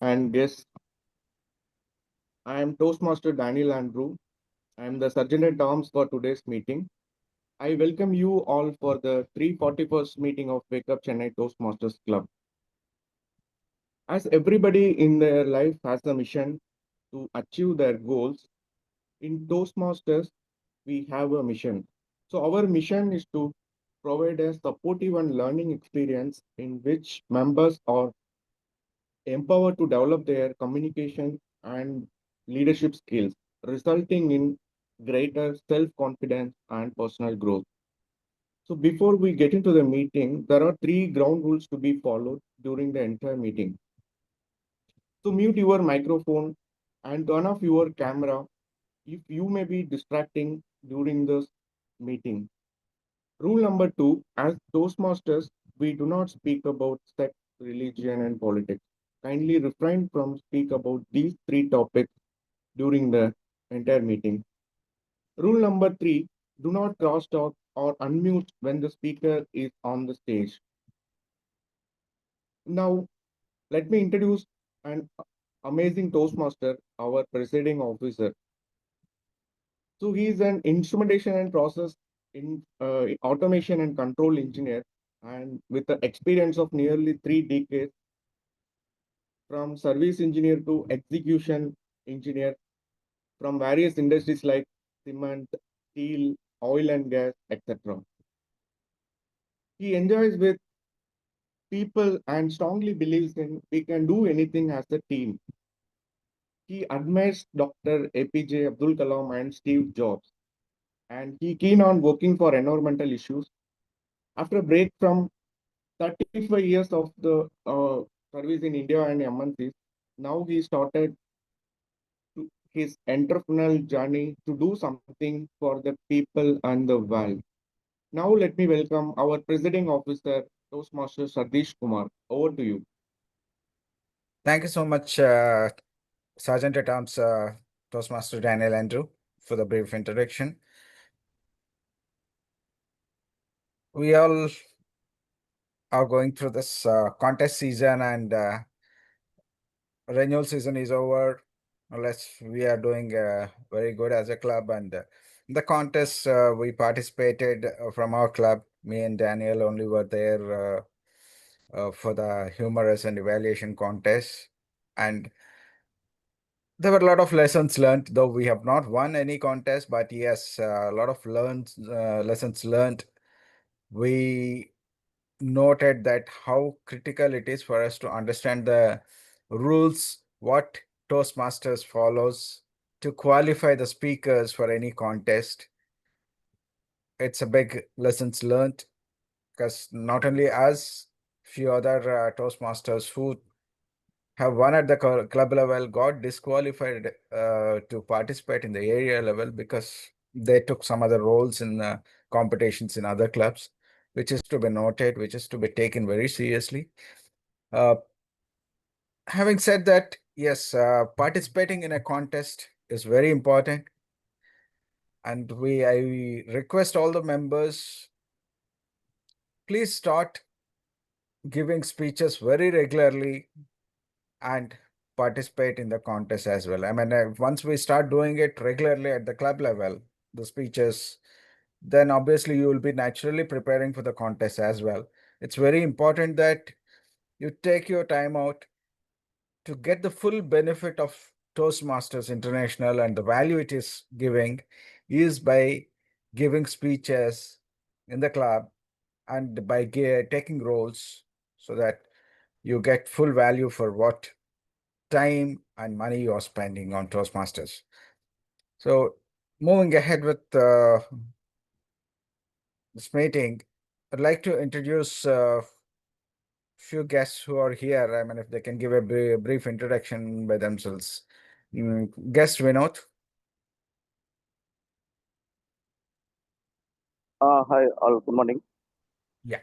and guests. I am Toastmaster Daniel Andrew. I am the Surgeon at Arms for today's meeting. I welcome you all for the 341st meeting of Wake Up Chennai Toastmasters Club. As everybody in their life has a mission to achieve their goals, in Toastmasters, we have a mission. So, our mission is to provide a supportive and learning experience in which members are empowered to develop their communication and leadership skills, resulting in greater self confidence and personal growth. So, before we get into the meeting, there are three ground rules to be followed during the entire meeting. So, mute your microphone and turn off your camera if you may be distracting during this meeting. Rule number two, as Toastmasters, we do not speak about sex, religion, and politics. Kindly refrain from speak about these three topics during the entire meeting. Rule number three, do not cross talk or unmute when the speaker is on the stage. Now, let me introduce an amazing Toastmaster, our presiding officer. So he is an instrumentation and process in automation and control engineer, and with the experience of nearly 3 decades from service engineer to execution engineer from various industries like cement, steel, oil and gas, etc. He enjoys with people and strongly believes in we can do anything as a team. He admires Dr. APJ Abdul Kalam and Steve Jobs, and he keen on working for environmental issues. After a break from 35 years of the service in India and MNCs, now he started his entrepreneurial journey to do something for the people and the world. Now let me welcome our presiding officer, Toastmaster Sadish Kumar. Over to you. Thank you so much, Sergeant at Arms Toastmaster Daniel Andrew, for the brief introduction. We all are going through this contest season, and renewal season is over. Unless we are doing very good as a club, and the contest we participated from our club. Me and Daniel only were there for the humorous and evaluation contest, and there were a lot of lessons learned, though we have not won any contest, but yes, a lot of lessons learned. We noted that how critical it is for us to understand the rules, what Toastmasters follows to qualify the speakers for any contest. It's a big lessons learned because not only us, few other Toastmasters who have won at the club level got disqualified to participate in the area level because they took some other roles in competitions in other clubs, which is to be noted, which is to be taken very seriously. Uh, Having said that, yes, participating in a contest is very important, and I request all the members, please start giving speeches very regularly and participate in the contest as well. I mean, once we start doing it regularly at the club level, the speeches, then obviously you will be naturally preparing for the contest as well. It's very important that you take your time out to get the full benefit of Toastmasters International, and the value it is giving is by giving speeches in the club and by taking roles so that you get full value for what time and money you're spending on Toastmasters. So moving ahead with this meeting, I'd like to introduce a few guests who are here. I mean, if they can give a brief introduction by themselves. Guest Vinod. Hi, all. Good morning. Yeah.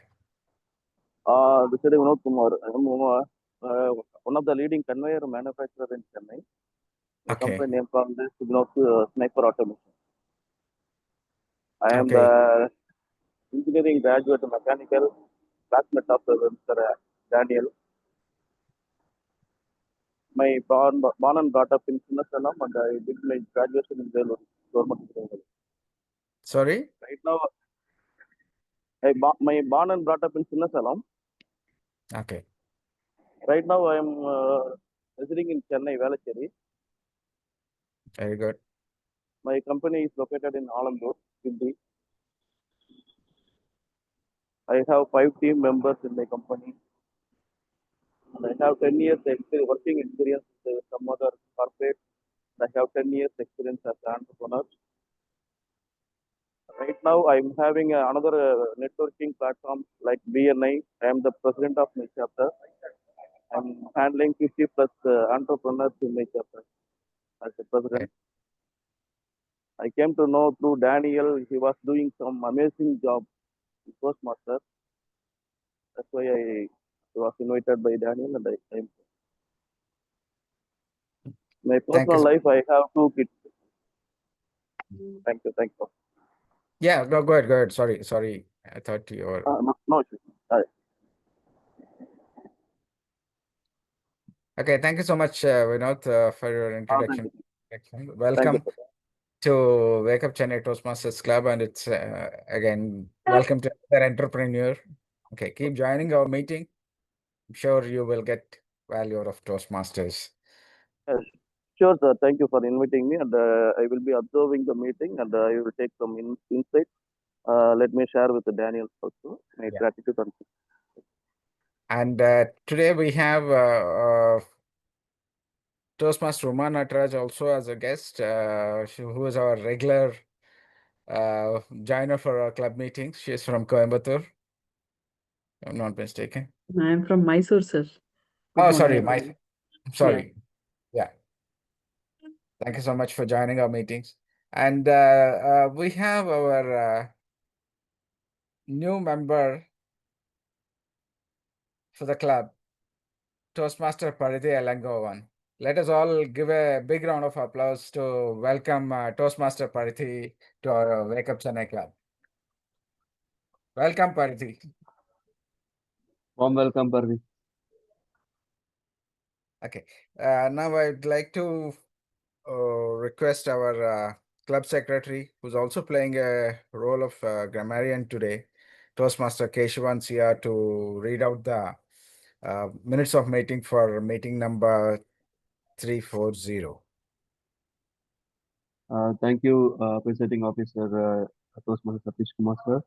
This is Vinod Kumar. I am one of the leading conveyor manufacturer in Chennai. The Okay. company name from this Vinod Sniper Automation. I am Okay. the engineering graduate mechanical classmate of Mr. Daniel. my born and brought up in Sinnasalam, and I did my graduation in Vellore Government Engineering. Sorry? Right now, my born and brought up in Sinnasalam. Okay. Right now, I am residing in Chennai, Velachery. Very good. My company is located in Alambur, Hindi. I have 5 team members in my company. And I have 10 years working experience with some other corporate. I have 10 years experience as an entrepreneur. Right now, I'm having another networking platform like BNI. I am the president of my chapter. I'm handling 50 plus entrepreneurs in my chapter as the Okay. president. I came to know through Daniel, he was doing some amazing job in Toastmasters. That's why I was invited by Daniel, and I my Thank you. personal life, I have 2 kids. Thank you. Yeah, go ahead, go ahead. Sorry. I thought you were. No issues. Okay, thank you so much, Vinod, for your introduction. Thank you, Welcome sir. to Wake Up Chennai Toastmasters Club, and it's again welcome to another entrepreneur. Okay, keep joining our meeting. I'm sure you will get value out of Toastmasters. Yes. Sure, sir. Thank you for inviting me, and I will be observing the meeting, and I will take some insights. Let me share with Daniel also. My Yeah. gratitude. And today we have Toastmaster Uma Nataraj also as a guest, who is our regular joiner for our club meetings. She is from Coimbatore, if I'm not mistaken. I am from Mysore, sir. Oh, Good sorry, morning. sorry. Yeah. Thank you so much for joining our meetings. And we have our new member for the club, Toastmaster Paridhi Alangovan. Let us all give a big round of applause to welcome Toastmaster Paridhi to our Wake Up Chennai Club. Welcome, Paridhi. Warm welcome, Parvi. Okay. Now I'd like to request our club secretary, who's also playing a role of grammarian today, Toastmaster Keshavan Sia, to read out the minutes of meeting for meeting number 340. Thank you, Presiding Officer Toastmaster Satish Kumar sir.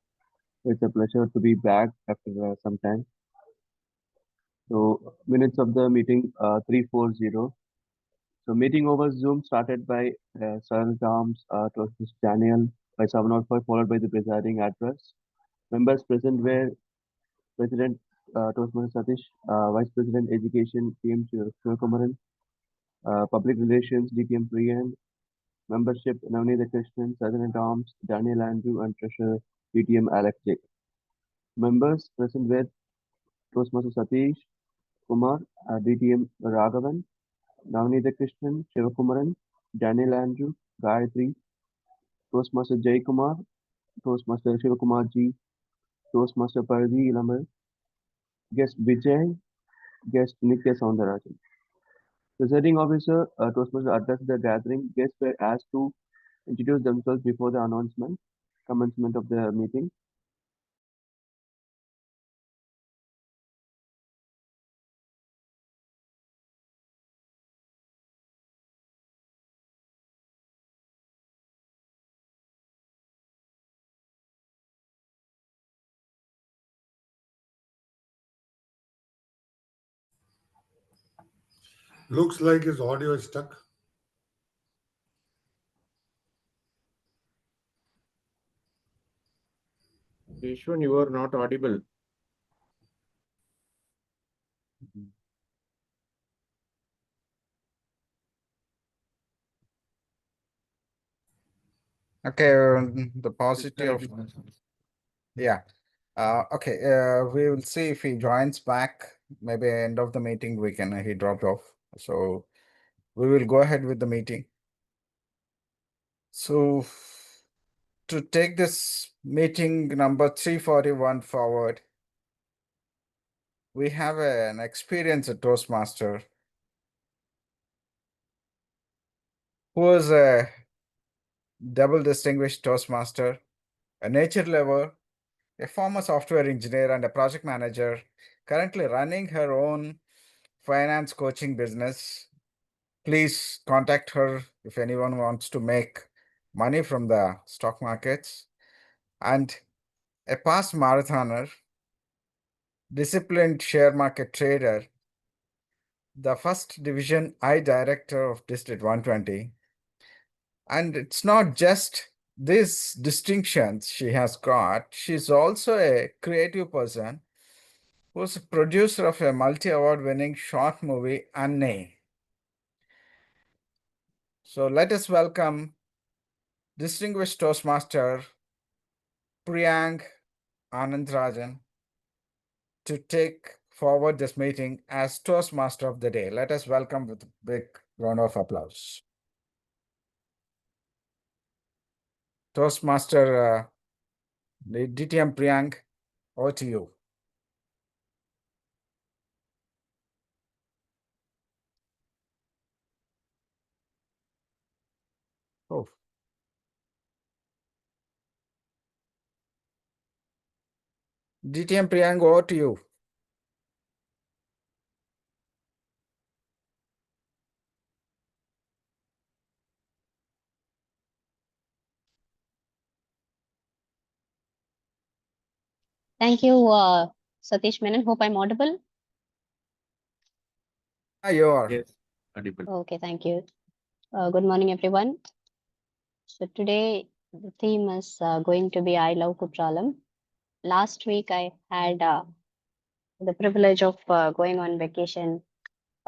It's a pleasure to be back after some time. So, minutes of the meeting 340. So, meeting over Zoom started by Sir Tom's Toastmaster Daniel by 705, followed by the presiding address. Members present were President Toastmaster Satish, Vice President Education PM Shivakumaran, Public Relations DTM Priyan, Membership Navneet Krishnan, Sergeant at Arms Daniel Andrew, and Treasurer DTM Alex J. Members present were Toastmaster Satish Kumar, DTM Raghavan, Navneet Krishnan, Shivakumaran, Daniel Andrew, Gayatri, Toastmaster Jay Kumar, Toastmaster Shivakumar G, Toastmaster Paridhi Ilamal, Guest Vijay, Guest Nitya Soundarajan. Presiding officer Toastmaster addressed the gathering. Guests were asked to introduce themselves before the commencement of the meeting. Looks like his audio is stuck. Ishwan, you are not audible. Okay, the positive. Yeah. Okay. We will see if he joins back. Maybe end of the meeting he dropped off. So we will go ahead with the meeting. So to take this meeting number 341 forward, we have an experienced Toastmaster, who is a double distinguished Toastmaster, a nature lover, a former software engineer, and a project manager, currently running her own finance coaching business. Please contact her if anyone wants to make money from the stock markets. And a past marathoner, disciplined share market trader, the first division I director of District 120. And it's not just these distinctions she has got, she's also a creative person who's a producer of a multi-award winning short movie, Anne. So let us welcome distinguished Toastmaster Priyank Anandrajan to take forward this meeting as Toastmaster of the Day. Let us welcome with a big round of applause. Toastmaster DTM Priyank, over to you. Oh. DTM Priyank, over to you. Thank you, Satish Menon. Hope I'm audible. You are. Yes, audible. Okay, thank you. Good morning, everyone. So today the theme is going to be I Love Kutralam. Last week I had the privilege of going on vacation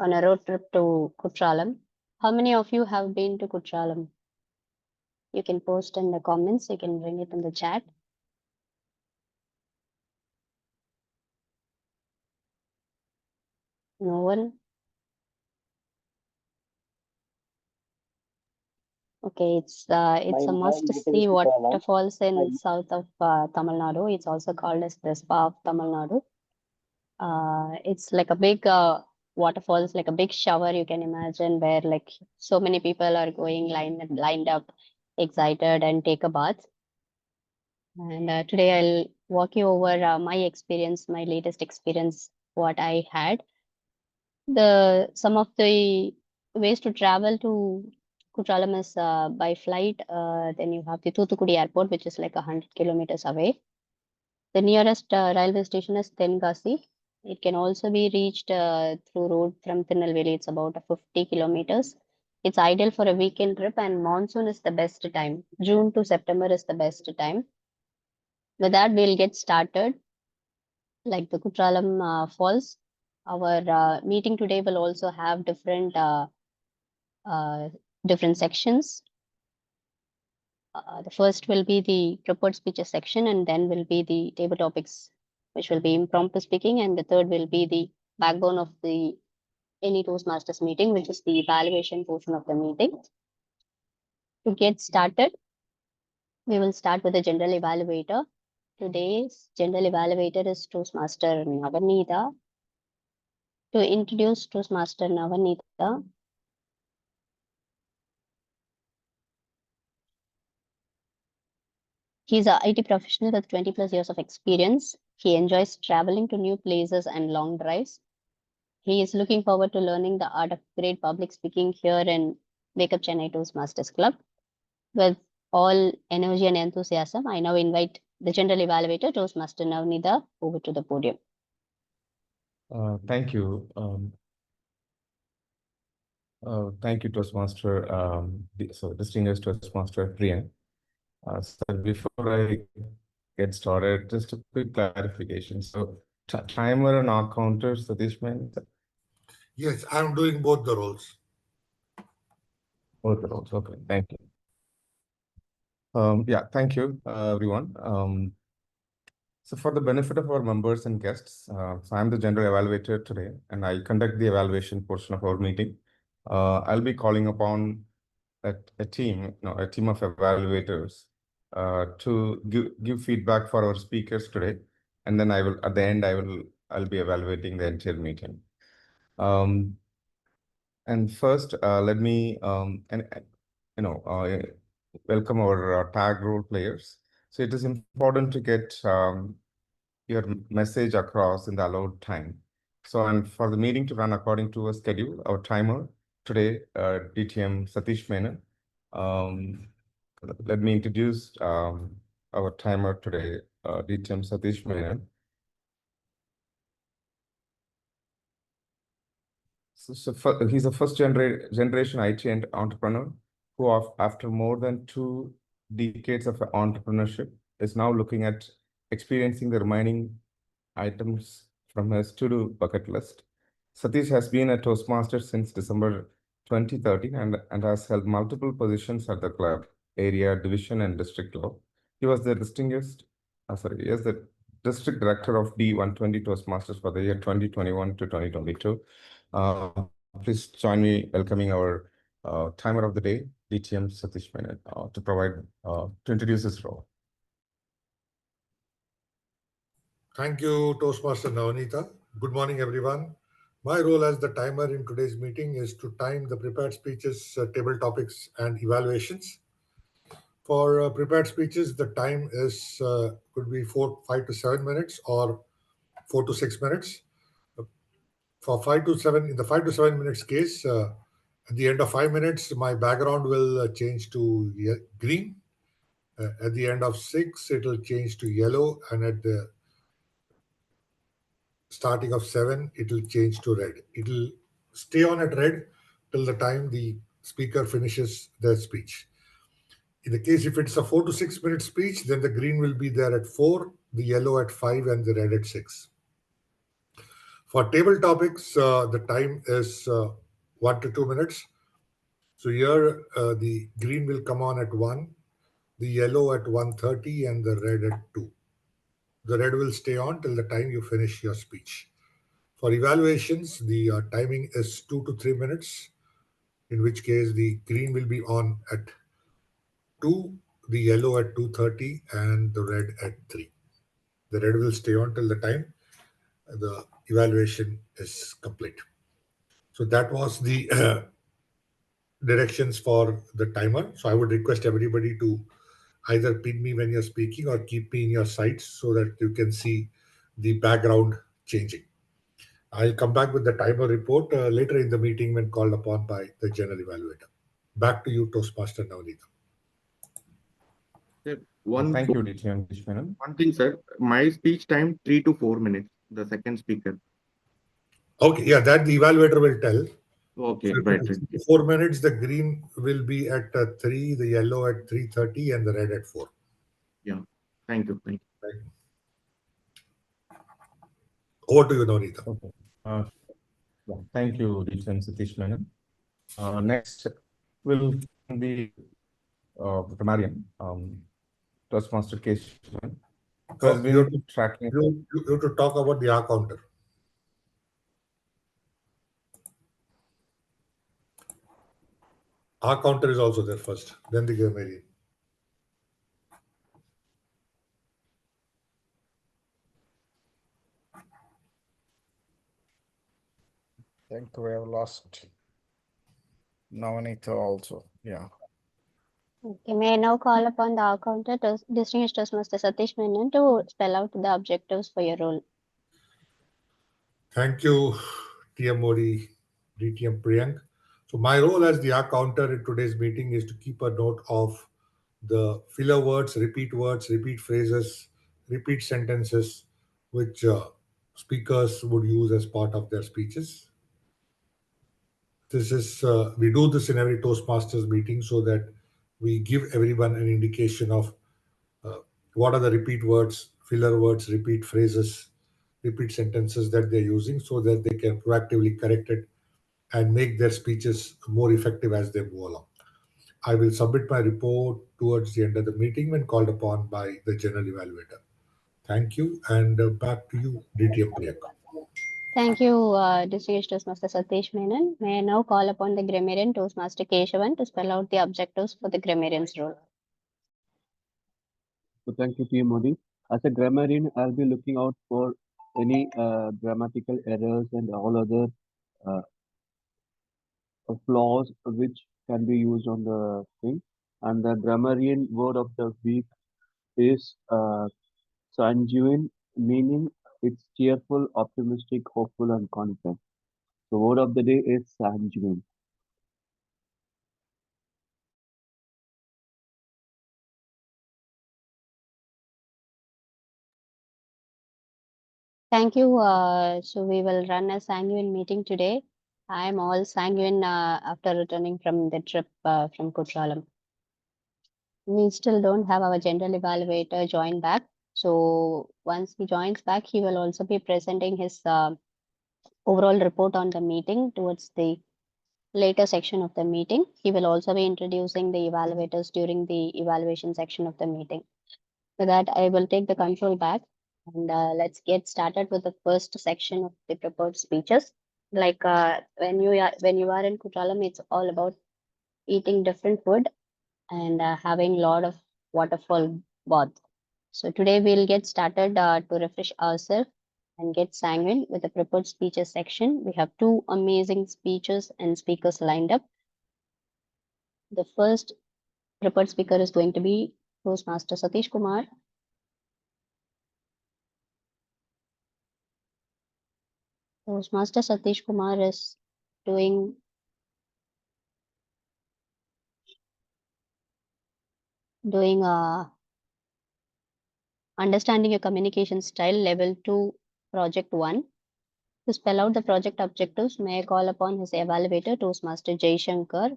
on a road trip to Kutralam. How many of you have been to Kutralam? You can post in the comments. You can bring it in the chat. No one? Okay, it's a must see waterfalls in south of Tamil Nadu. It's also called as the Spa of Tamil Nadu. It's like a big waterfalls, like a big shower you can imagine, where like so many people are going lined up, excited, and take a bath. And today I'll walk you over my experience, my latest experience, what I had. Some of the ways to travel to Kutralam is by flight. Then you have the Thoothukudi Airport, which is like 100 kilometers away. The nearest railway station is Tenkasi. It can also be reached through road from Tirunelveli. It's about 50 kilometers. It's ideal for a weekend trip, and monsoon is the best time. June to September is the best time. With that, we'll get started. Like the Kutralam Falls, our meeting today will also have different sections. The first will be the prepared speeches section, and then will be the table topics, which will be impromptu speaking, and the third will be the backbone of the any Toastmasters meeting, which is the evaluation portion of the meeting. To get started, we will start with the general evaluator. Today's general evaluator is Toastmaster Navanita. To introduce Toastmaster Navanita, he's an IT professional with 20 plus years of experience. He enjoys traveling to new places and long drives. He is looking forward to learning the art of great public speaking here in Wake Up Chennai Toastmasters Club. With all energy and enthusiasm, I now invite the general evaluator, Toastmaster Navnida, over to the podium. Thank you. Thank you, Toastmaster. Distinguished Toastmaster Priyan. So before I get started, just a quick clarification. So timer and our counters, Satish meant Yes, I'm doing both the roles. both the roles. Okay, thank you. Yeah, thank you, everyone. So for the benefit of our members and guests, so I'm the general evaluator today, and I conduct the evaluation portion of our meeting. I'll be calling upon a team of evaluators to give feedback for our speakers today, and then I will at the end I'll be evaluating the entire meeting. And first, let me welcome our tag role players. So it is important to get your message across in the allowed time. So, and for the meeting to run according to a schedule, our timer today, DTM Satish Menon. Let me introduce our timer today, DTM Satish Menon. He's a first generation IT entrepreneur who, after more than 2 decades of entrepreneurship, is now looking at experiencing the remaining items from his to-do bucket list. Satish has been a Toastmaster since December 2013 and has held multiple positions at the club, area, division, and district level. He was the the district director of D120 Toastmasters for the year 2021 to 2022. Please join me welcoming our timer of the day, DTM Satish Menon, to introduce his role. Thank you, Toastmaster Navneeta. Good morning, everyone. My role as the timer in today's meeting is to time the prepared speeches, table topics, and evaluations. For prepared speeches, the time is could be 5 to 7 minutes or 4 to 6 minutes. For 5 to 7, in the 5 to 7 minutes case, at the end of 5 minutes, my background will change to green. At the end of 6, it will change to yellow, and at the starting of 7, it will change to red. It will stay on at red till the time the speaker finishes their speech. In the case if it's a 4 to 6 minute speech, then the green will be there at 4, the yellow at 5, and the red at 6. For table topics, the time is 1 to 2 minutes. So here the green will come on at 1, the yellow at 1:30, and the red at 2. The red will stay on till the time you finish your speech. For evaluations, the timing is 2 to 3 minutes, in which case the green will be on at 2, the yellow at 2:30, and the red at 3. The red will stay on till the time the evaluation is complete. So that was the directions for the timer. So I would request everybody to either pin me when you're speaking or keep me in your sights so that you can see the background changing. I'll come back with the timer report later in the meeting when called upon by the general evaluator. Back to you, Toastmaster Navneeta. Thank you, DTM Satish Menon. One thing, sir. My speech time 3 to 4 minutes. The second speaker. Okay, yeah, that the evaluator will tell. Okay, So right. 4 minutes, the green will be at 3, the yellow at 3:30, and the red at 4. Yeah. Thank you. Right. Over to you, Navneeta. Okay. Thank you, DTM Satish Menon. Next will be grammarian, Toastmaster Keshavan, who has been tracking. You have to talk about the R counter. R counter is also there first, then the grammarian. I think we have lost Navneeta also. Yeah. Okay, may I now call upon the accountant, Distinguished Toastmaster Satish Menon, to spell out the objectives for your role. Thank you, TM Modi, DTM Priyank. So my role as the R counter in today's meeting is to keep a note of the filler words, repeat phrases, repeat sentences, which speakers would use as part of their speeches. This is we do this in every Toastmasters meeting so that we give everyone an indication of what are the repeat words, filler words, repeat phrases, repeat sentences that they're using so that they can proactively correct it and make their speeches more effective as they move along. I will submit my report towards the end of the meeting when called upon by the general evaluator. Thank you, and back to you, DTM Priyank. Thank you, Distinguished Toastmaster Satish Menon. May I now call upon the grammarian, Toastmaster Keshavan, to spell out the objectives for the grammarian's role. So thank you, TM Modi. As a grammarian, I'll be looking out for any grammatical errors and all other flaws which can be used on the thing. And the grammarian word of the week is sanguine, meaning it's cheerful, optimistic, hopeful, and confident. The word of the day is sanguine. Thank you. So we will run a sanguine meeting today. I'm all sanguine after returning from the trip from Kutralam. We still don't have our general evaluator join back. So once he joins back, he will also be presenting his overall report on the meeting towards the later section of the meeting. He will also be introducing the evaluators during the evaluation section of the meeting. With that, I will take the control back and let's get started with the first section of the prepared speeches. Like when you are in Kutralam, it's all about eating different food and having a lot of waterfall bath. So today we'll get started to refresh ourselves and get sanguine with the prepared speeches section. We have two amazing speeches and speakers lined up. The first prepared speaker is going to be Toastmaster Satish Kumar. Toastmaster Satish Kumar is doing understanding your communication style level 2 project 1. To spell out the project objectives, may I call upon his evaluator, Toastmaster Jay Shankar.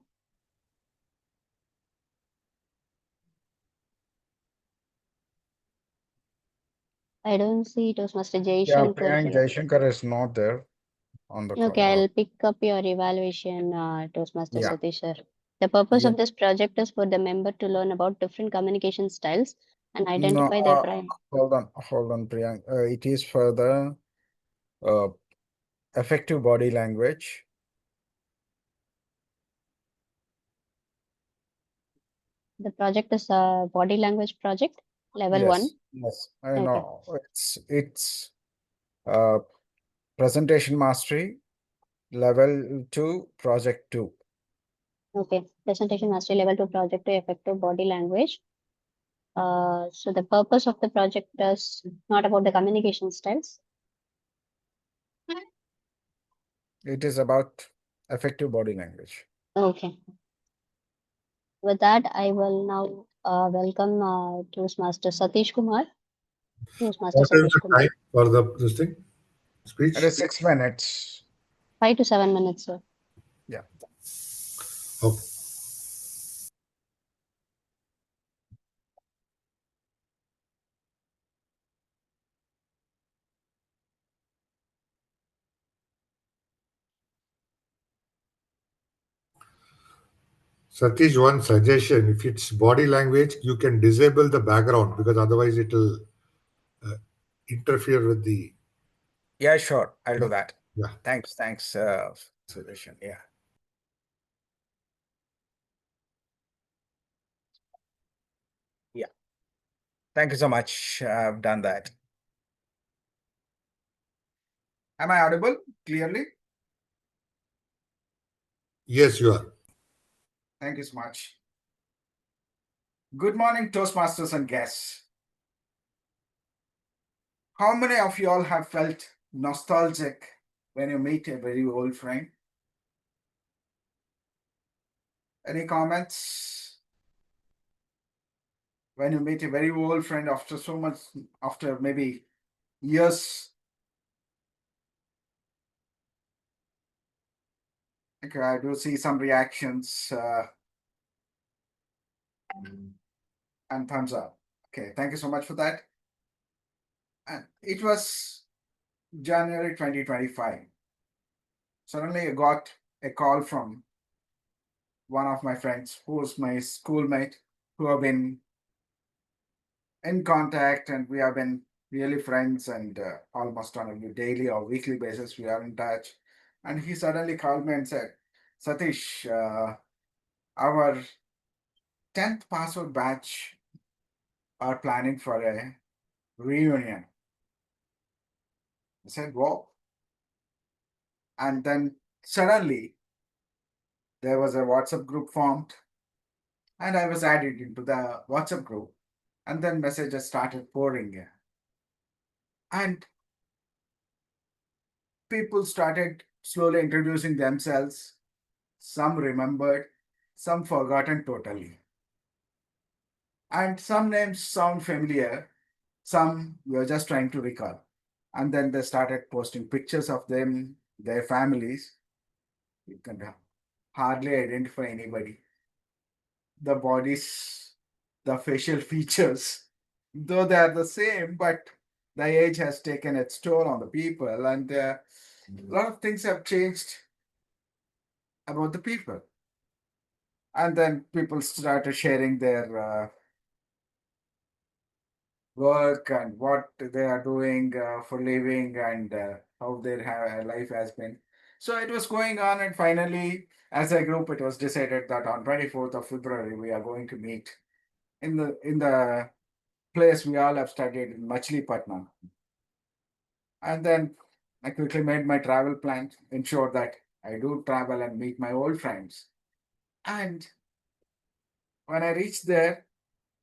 I don't see Toastmaster Jay Yeah, Shankar Priyank here. Jaishankar is not there on the call. Okay, I'll pick up your evaluation, Toastmaster Yeah. Satish sir. The purpose Yeah. of this project is for the member to learn about different communication styles and No, identify their prime. hold on, Priyank. It is for the effective body language. The project is a body language project, level 1. Yes, I Okay. know. It's presentation mastery, level 2, project 2. Okay, presentation mastery level 2 project to effective body language. So the purpose of the project is not about the communication styles. It is about effective body language. Okay. With that, I will now welcome Toastmaster Satish Kumar. Toastmaster What is Satish the Kumar. time for this thing? Speech? It is 6 minutes. 5 to 7 minutes, sir. Yeah. Okay. Satish, one suggestion: if it's body language, you can disable the background because otherwise it will interfere with the. Yeah, sure. I'll do that. Yeah. Thanks, suggestion. Yeah. Yeah. Thank you so much. I've done that. Am I audible clearly? Yes, you are. Thank you so much. Good morning, Toastmasters and guests. How many of you all have felt nostalgic when you meet a very old friend? Any comments? When you meet a very old friend after so much, after maybe years. Okay, I do see some reactions and thumbs up. Okay, thank you so much for that. And it was January 2025. Suddenly I got a call from one of my friends who was my schoolmate, who have been in contact and we have been really friends, and almost on a daily or weekly basis we are in touch. And he suddenly called me and said, Satish, our 10th password batch are planning for a reunion. I said, whoa. And then suddenly there was a WhatsApp group formed, and I was added into the WhatsApp group, and then messages started pouring in. And people started slowly introducing themselves. Some remembered, some forgotten totally. And some names sound familiar, some were just trying to recall. And then they started posting pictures of them, their families. You can hardly identify anybody. The bodies, the facial features, though they are the same, but the age has taken its toll on the people, and a lot of things have changed about the people. And then people started sharing their work and what they are doing for living, and how their life has been. So it was going on, and finally, as a group, it was decided that on 24th of February we are going to meet in the place we all have studied in Machilipatnam. And then I quickly made my travel plan, ensured that I do travel and meet my old friends. And when I reached there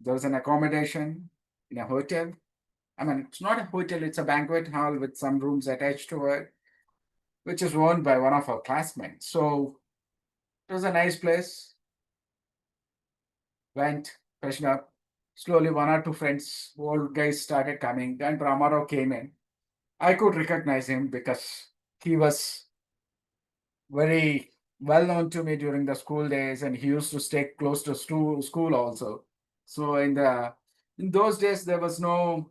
was an accommodation in a hotel. I mean, it's not a hotel, it's a banquet hall with some rooms attached to it, which is owned by one of our classmates. So it was a nice place. Went, freshened up. Slowly, one or two friends, old guys started coming. Then Ramaro came in. I could recognize him because he was very well known to me during the school days, and he used to stay close to school also. So in those days, there was no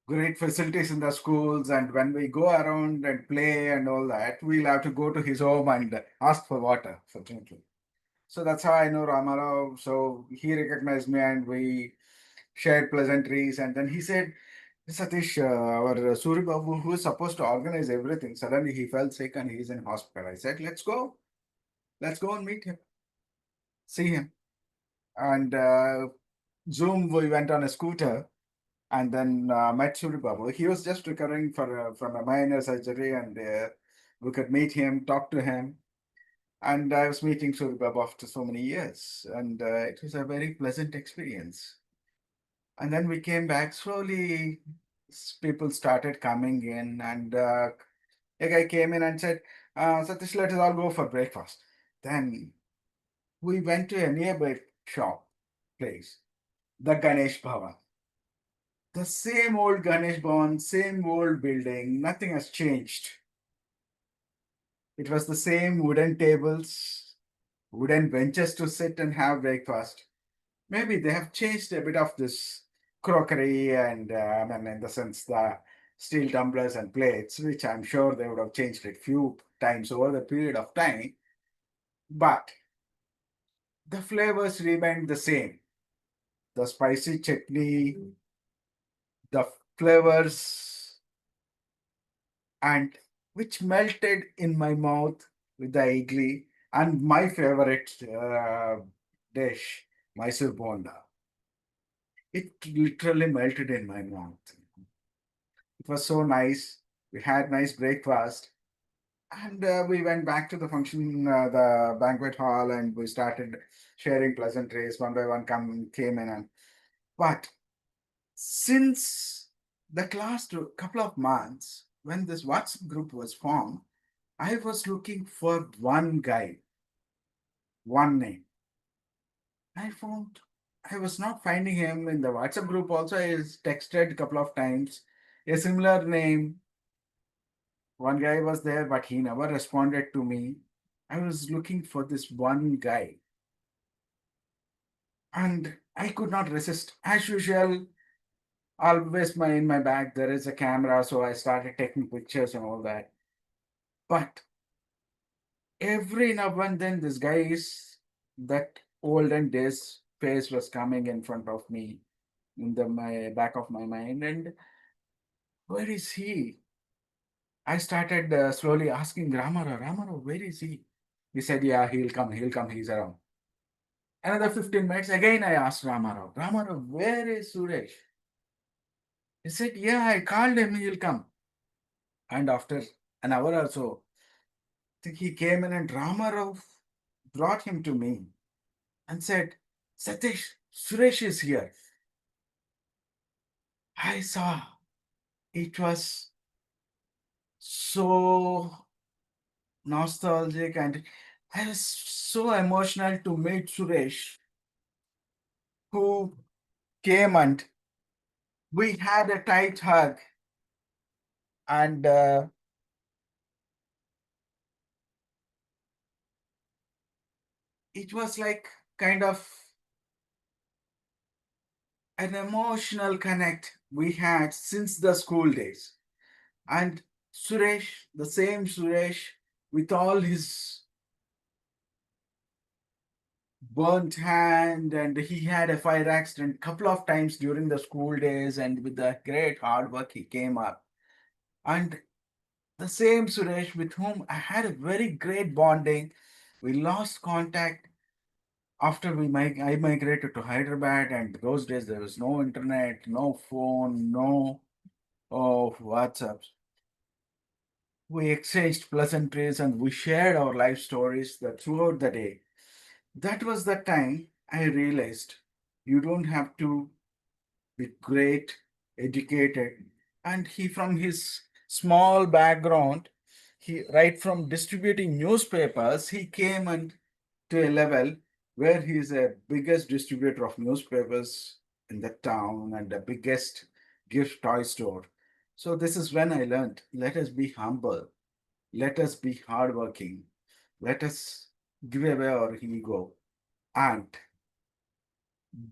great facilities in the schools, and when we go around and play and all that, we'll have to go to his home and ask for water, fortunately. So that's how I know Ramarao. So he recognized me, and we shared pleasantries. And then he said, Satish, our Suri Babu, who is supposed to organize everything, suddenly he fell sick and he's in hospital. I said, let's go. Let's go and meet him, see him. And Zoom, we went on a scooter and then met Suri Babu. He was just recovering from a minor surgery, and we could meet him, talk to him. And I was meeting Suri Babu after so many years, and it was a very pleasant experience. And then we came back slowly. People started coming in, and a guy came in and said, Satish, let us all go for breakfast. Then we went to a nearby shop place, the Ganesh Bhavan. The same old Ganesh Bhavan, same old building, nothing has changed. It was the same wooden tables, wooden benches to sit and have breakfast. Maybe they have changed a bit of this crockery and I mean, in the sense the steel tumblers and plates, which I'm sure they would have changed it few times over the period of time. But the flavors remained the same. The spicy chutney, the flavors, and which melted in my mouth with the idli, and my favorite dish, Mysore bonda. It literally melted in my mouth. It was so nice. We had nice breakfast, and we went back to the function, the banquet hall, and we started sharing pleasantries. One by one came in, and but since that last couple of months, when this WhatsApp group was formed, I was looking for one guy, one name. I was not finding him in the WhatsApp group. Also, I texted a couple of times a similar name. One guy was there, but he never responded to me. I was looking for this one guy, and I could not resist. As usual, always in my bag there is a camera, so I started taking pictures and all that. But every now and then, this guy's that olden days face was coming in front of me in my back of my mind, and where is he? I started slowly asking Ramaro, where is he? He said, yeah, he'll come, he's around. Another 15 minutes, again I asked Ramaro, where is Suresh? He said, yeah, I called him, he'll come. And after an hour or so, think he came in and Ramarao brought him to me and said, Satish, Suresh is here. I saw it was so nostalgic and I was so emotional to meet Suresh, who came and we had a tight hug. And it was like kind of an emotional connect we had since the school days. And Suresh, the same Suresh, with all his burnt hand, and he had a fire accident couple of times during the school days, and with the great hard work he came up. And the same Suresh with whom I had a very great bonding. We lost contact after I migrated to Hyderabad, and those days there was no internet, no phone, no WhatsApps. We exchanged pleasantries and we shared our life stories throughout the day. That was the time I realized you don't have to be great, educated. And he, from his small background, he right from distributing newspapers, he came and to a level where he is a biggest distributor of newspapers in the town and the biggest gift toy store. So this is when I learned, let us be humble, let us be hardworking, let us give away our ego and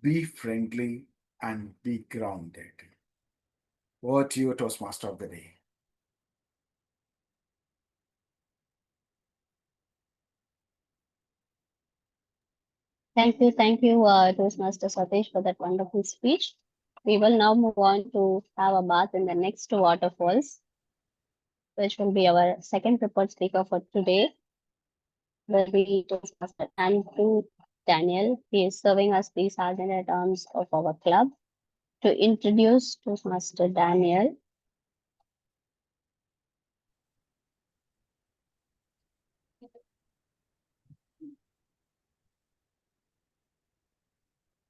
be friendly and be grounded. Over to you, Toastmaster of the Day. Thank you, Toastmaster Satish, for that wonderful speech. We will now move on to have a bath in the next waterfalls, which will be our second prepared speaker for today. Will be Toastmaster Andrew Daniel. He is serving as the Sergeant at Arms of our club. To introduce Toastmaster Daniel,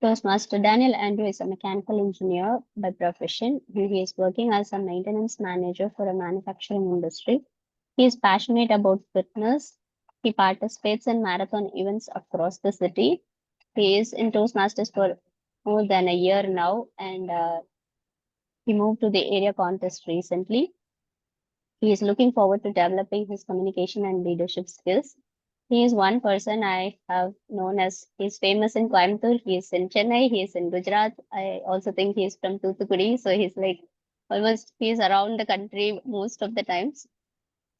Toastmaster Daniel Andrew is a mechanical engineer by profession. He is working as a maintenance manager for a manufacturing industry. He is passionate about fitness. He participates in marathon events across the city. He is in Toastmasters for more than a year now, and he moved to the area contest recently. He is looking forward to developing his communication and leadership skills. He is one person I have known as he's famous in Coimbatore, he is in Chennai, he is in Gujarat. I also think he is from Toothukudi, so he's like almost he's around the country most of the times.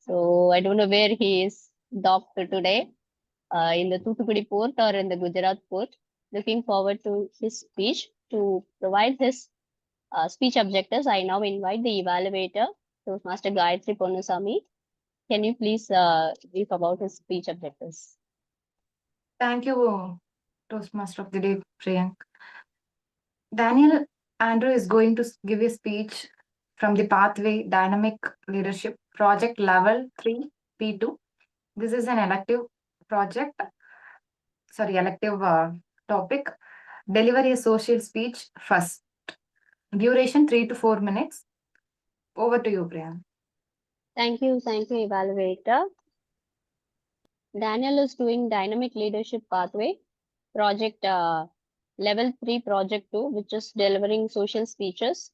So I don't know where he is docked today, in the Toothukudi port or in the Gujarat port. Looking forward to his speech. To provide his speech objectives, I now invite the evaluator, Toastmaster Gayatri Ponnusamy. Can you please brief about his speech objectives? Thank you, Toastmaster of the Day, Priyank. Daniel Andrew is going to give a speech from the Pathway Dynamic Leadership Project Level 3 P2. This is an elective topic. Deliver a social speech first. Duration 3 to 4 minutes. Over to you, Priyank. Thank you, evaluator. Daniel is doing Dynamic Leadership Pathway Project Level 3 Project 2, which is delivering social speeches.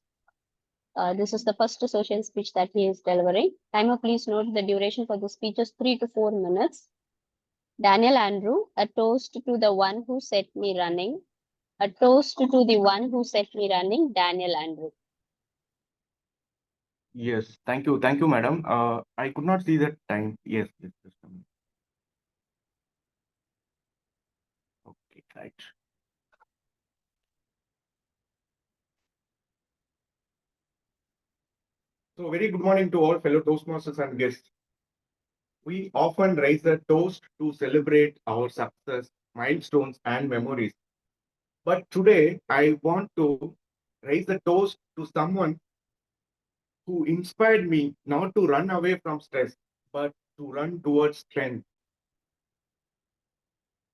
This is the first social speech that he is delivering. Timer, please note the duration for the speech is 3 to 4 minutes. Daniel Andrew, a toast to the one who set me running. A toast to the one who set me running, Daniel Andrew. Yes, thank you, madam. I could not see the time. Yes, just a minute. Okay, right. So, very good morning to all fellow Toastmasters and guests. We often raise a toast to celebrate our success, milestones, and memories. But today, I want to raise a toast to someone who inspired me not to run away from stress, but to run towards strength.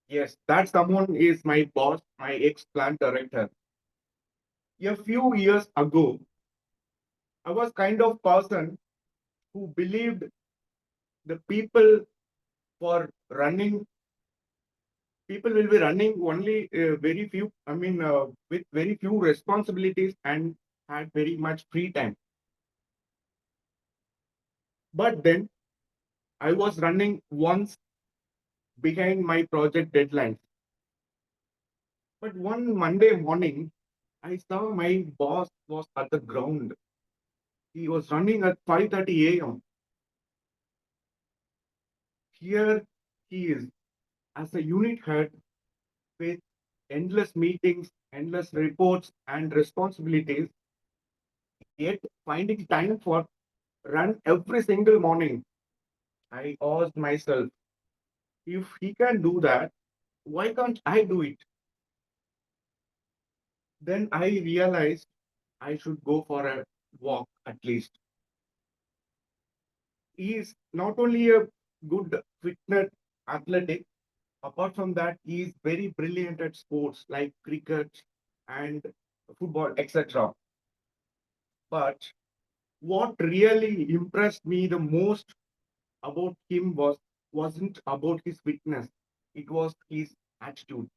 Yes, that someone is my boss, my ex-plant director. A few years ago, I was kind of person who believed the for running, people will be running only very few, with very few responsibilities and had very much free time. But then I was running once behind my project deadlines. But one Monday morning, I saw my boss was at the ground. He was running at 5:30 a.m. Here he is as a unit head with endless meetings, endless reports, and responsibilities, yet finding time for run every single morning. I asked myself, if he can do that, why can't I do it? Then I realized I should go for a walk at least. He is not only a good fitness athletic, apart from that, he is very brilliant at sports like cricket and football, etc. But what really impressed me the most about him wasn't about his fitness, it was his attitude.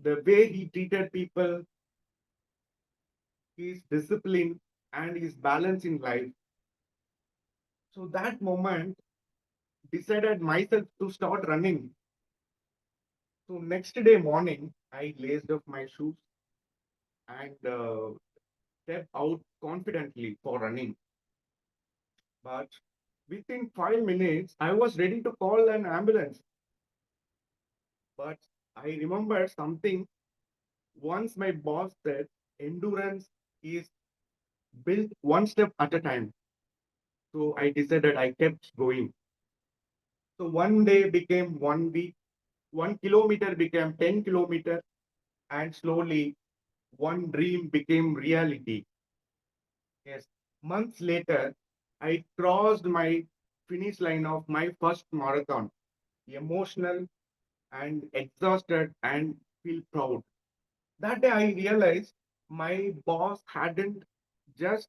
The way he treated people, his discipline, and his balance in life. So that moment decided myself to start running. So next day morning, I laced up my shoes and stepped out confidently for running. But within 5 minutes, I was ready to call an ambulance. But I remembered something once my boss said endurance is built one step at a time. So I decided I kept going. So one day became 1 week, 1 kilometer became 10 kilometers, and slowly one dream became reality. Yes, months later, I crossed my finish line of my first marathon, emotional and exhausted and feel proud. That day I realized my boss hadn't just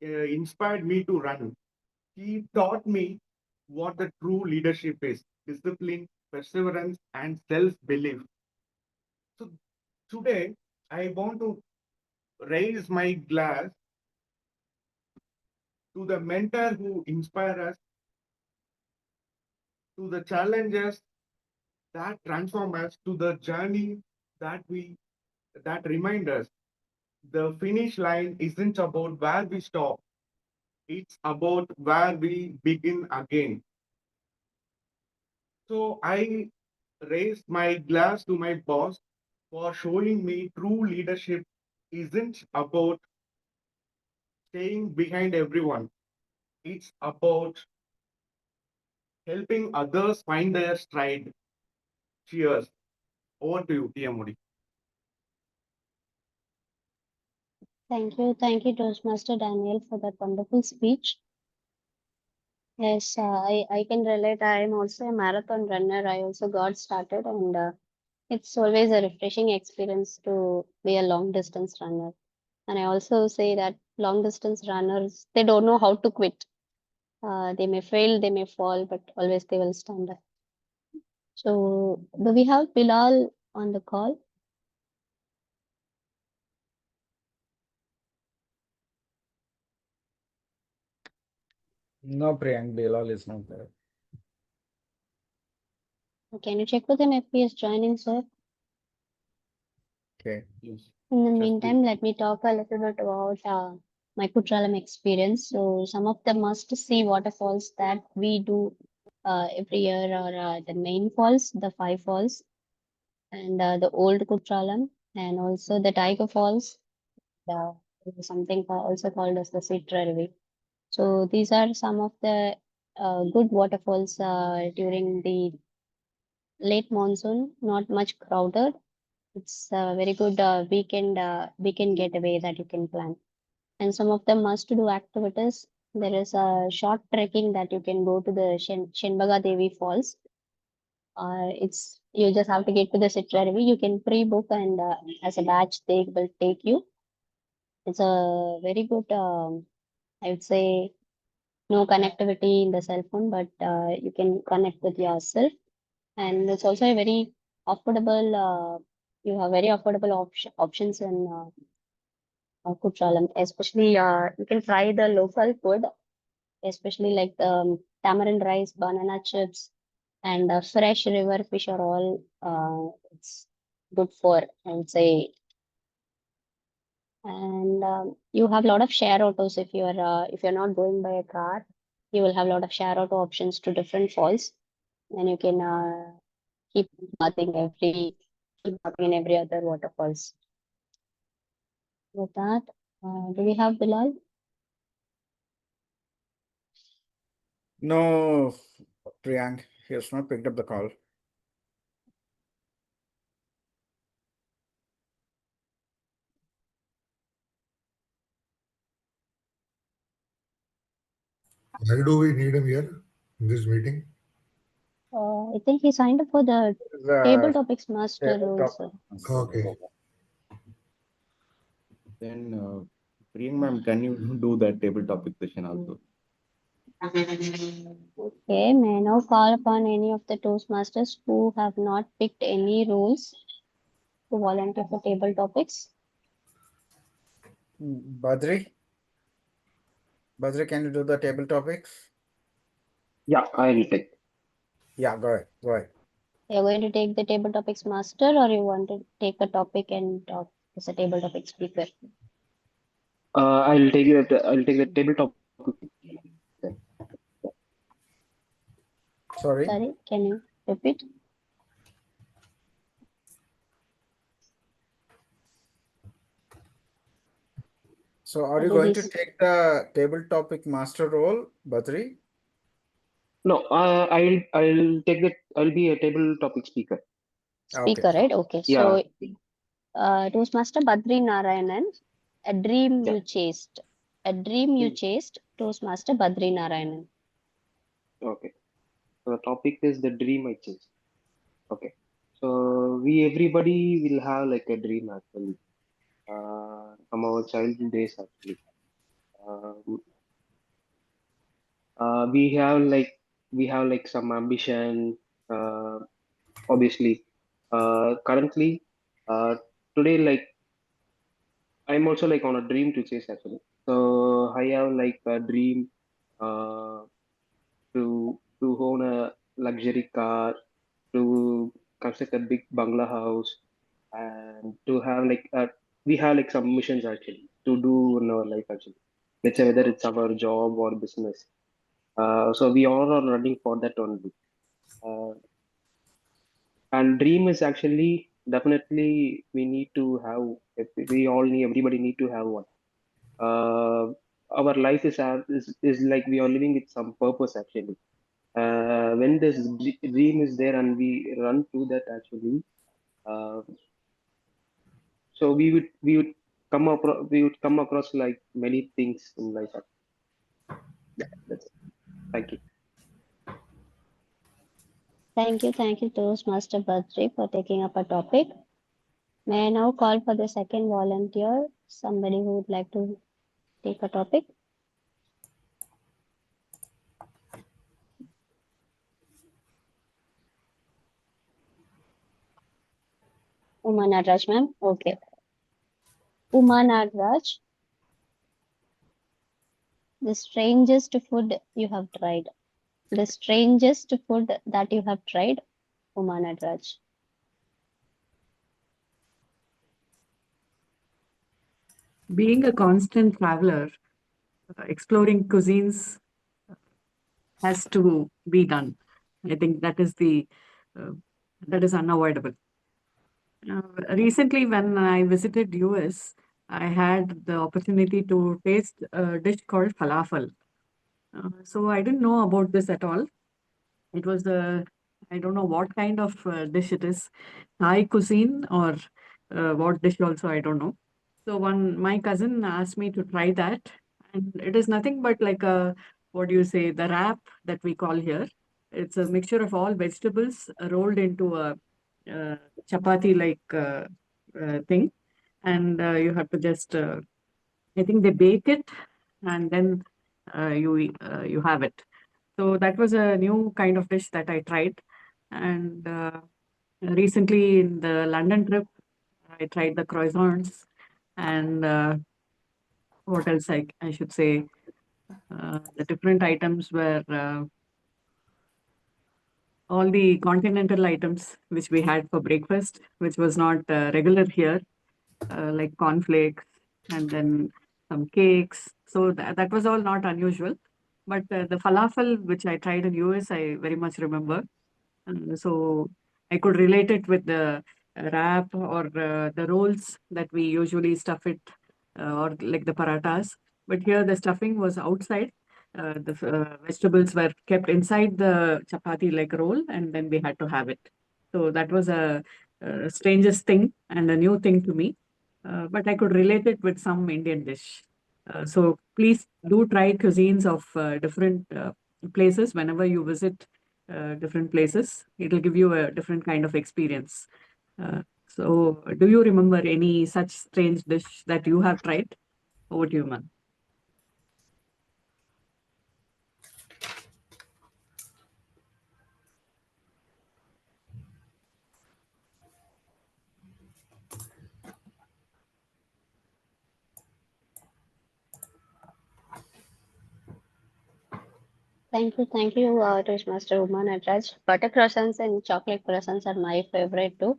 inspired me to run. He taught me what the true leadership is: discipline, perseverance, and self belief. So today, I want to raise my glass to the mentor who inspire us, to the challenges that transform us, to the journey that we that remind us the finish line isn't about where we stop, it's about where we begin again. So I raise my glass to my boss for showing me true leadership isn't about staying behind everyone. It's about helping others find their stride. Cheers. Over to you, Tia Modi. Thank you, Toastmaster Daniel, for that wonderful speech. Yes, I can relate. I am also a marathon runner. I also got started, and it's always a refreshing experience to be a long distance runner. And I also say that long distance runners, they don't know how to quit. They may fail, they may fall, but always they will stand up. So, do we have Bilal on the call? No, Priyank, Bilal is not there. Can you check with him if he is joining, sir? Okay. Yes. In the Just meantime, let me talk a little bit about my Kutralam experience. So, some of the must see waterfalls that we do every year are the main falls, the five falls, and the old Kutralam, and also the Tiger Falls, the something also called as the Sitravi. So, these are some of the good waterfalls during the late monsoon, not much crowded. It's a very good weekend getaway that you can plan. And some of the must-do activities There is a short trekking that you can go to the Shenbaga Devi Falls. It's you just have to get to the Citradevi. You can pre-book and as a batch they will take you. It's a very good, I would say, no connectivity in the cell phone, but you can connect with yourself. And it's also a very affordable, you have very affordable options in Kutralam, especially you can try the local food, especially like tamarind rice, banana chips, and fresh river fish are all it's good for, I would say. And you have a lot of share autos if you're not going by a car, you will have a lot of share auto options to different falls, and you can keep bathing in every other waterfalls. With that, do we have Bilal? No, Priyank, he has not picked up the call. Why do we need him here in this meeting? I think he signed up for the table topics master rules. Okay. Then, Priyank ma'am, can you do that table topic session also? Okay, may I now call upon any of the Toastmasters who have not picked any rules to volunteer for table topics? Badri, can you do the table topics? Yeah, I will take. Yeah, go ahead. You're going to take the table topics master, or you want to take a topic and talk as a table topic speaker? I'll take it. I'll take the tabletop. Sorry. Sorry, can you repeat? So are you Did going he to take the table topic master role, Badri? No, I'll take the. I'll be a table topic speaker. Speaker, Okay. right? Okay, Yeah. so Toastmaster Badri Narayanan, a dream Yeah. you chased. A dream you chased, Toastmaster Badri Narayanan. Okay. So the topic is the dream I chased. Okay. So everybody will have like a dream actually. From our childhood days actually. We have like some ambition. Obviously, currently, today like I'm also like on a dream to chase actually. So I have like a dream uh, to own a luxury car, to construct a big bungalow house, and to have like we have like some missions actually to do in our life actually. Let's say whether it's our job or business. So we all are running for that only. Uh, and dream is actually definitely we need to have. We all need. Everybody need to have one. Our life is like we are living with some purpose actually. When this dream is there and we run to that actually, uh, so we would come across like many things in life. Yeah, that's it. Thank you. Thank you, Toastmaster Badri, for taking up a topic. May I now call for the second volunteer, somebody who would like to take a topic? Uma Nagraj, ma'am. Okay. Uma Nagraj, the strangest food you have tried. The strangest food that you have tried, Uma Nagraj. Being a constant traveler, exploring cuisines has to be done. I think that is unavoidable. Recently, when I visited US, I had the opportunity to taste a dish called falafel. So I didn't know about this at all. It was I don't know what kind of dish it is, Thai cuisine or what dish also, I don't know. So my cousin asked me to try that, And it is nothing but like a, what do you say, the wrap that we call here. It's a mixture of all vegetables rolled into a chapati like thing. And you have to just, I think they bake it and then you have it. So that was a new kind of dish that I tried. And recently in the London trip, I tried the croissants and what else I should say, the different items were all the continental items which we had for breakfast, which was not regular here, like cornflakes and then some cakes. So that was all not unusual. But the falafel, which I tried in US, I very much remember. So I could relate it with the wrap or the rolls that we usually stuff it, or like the paratas. But here the stuffing was outside. The vegetables were kept inside the chapati like roll, and then we had to have it. So that was a strangest thing and a new thing to me. But I could relate it with some Indian dish. So please do try cuisines of different places whenever you visit different places. It'll give you a different kind of experience. So, do you remember any such strange dish that you have tried? Over to you, man. Thank you, Toastmaster Uma Natraj. Butter croissants and chocolate croissants are my favorite too.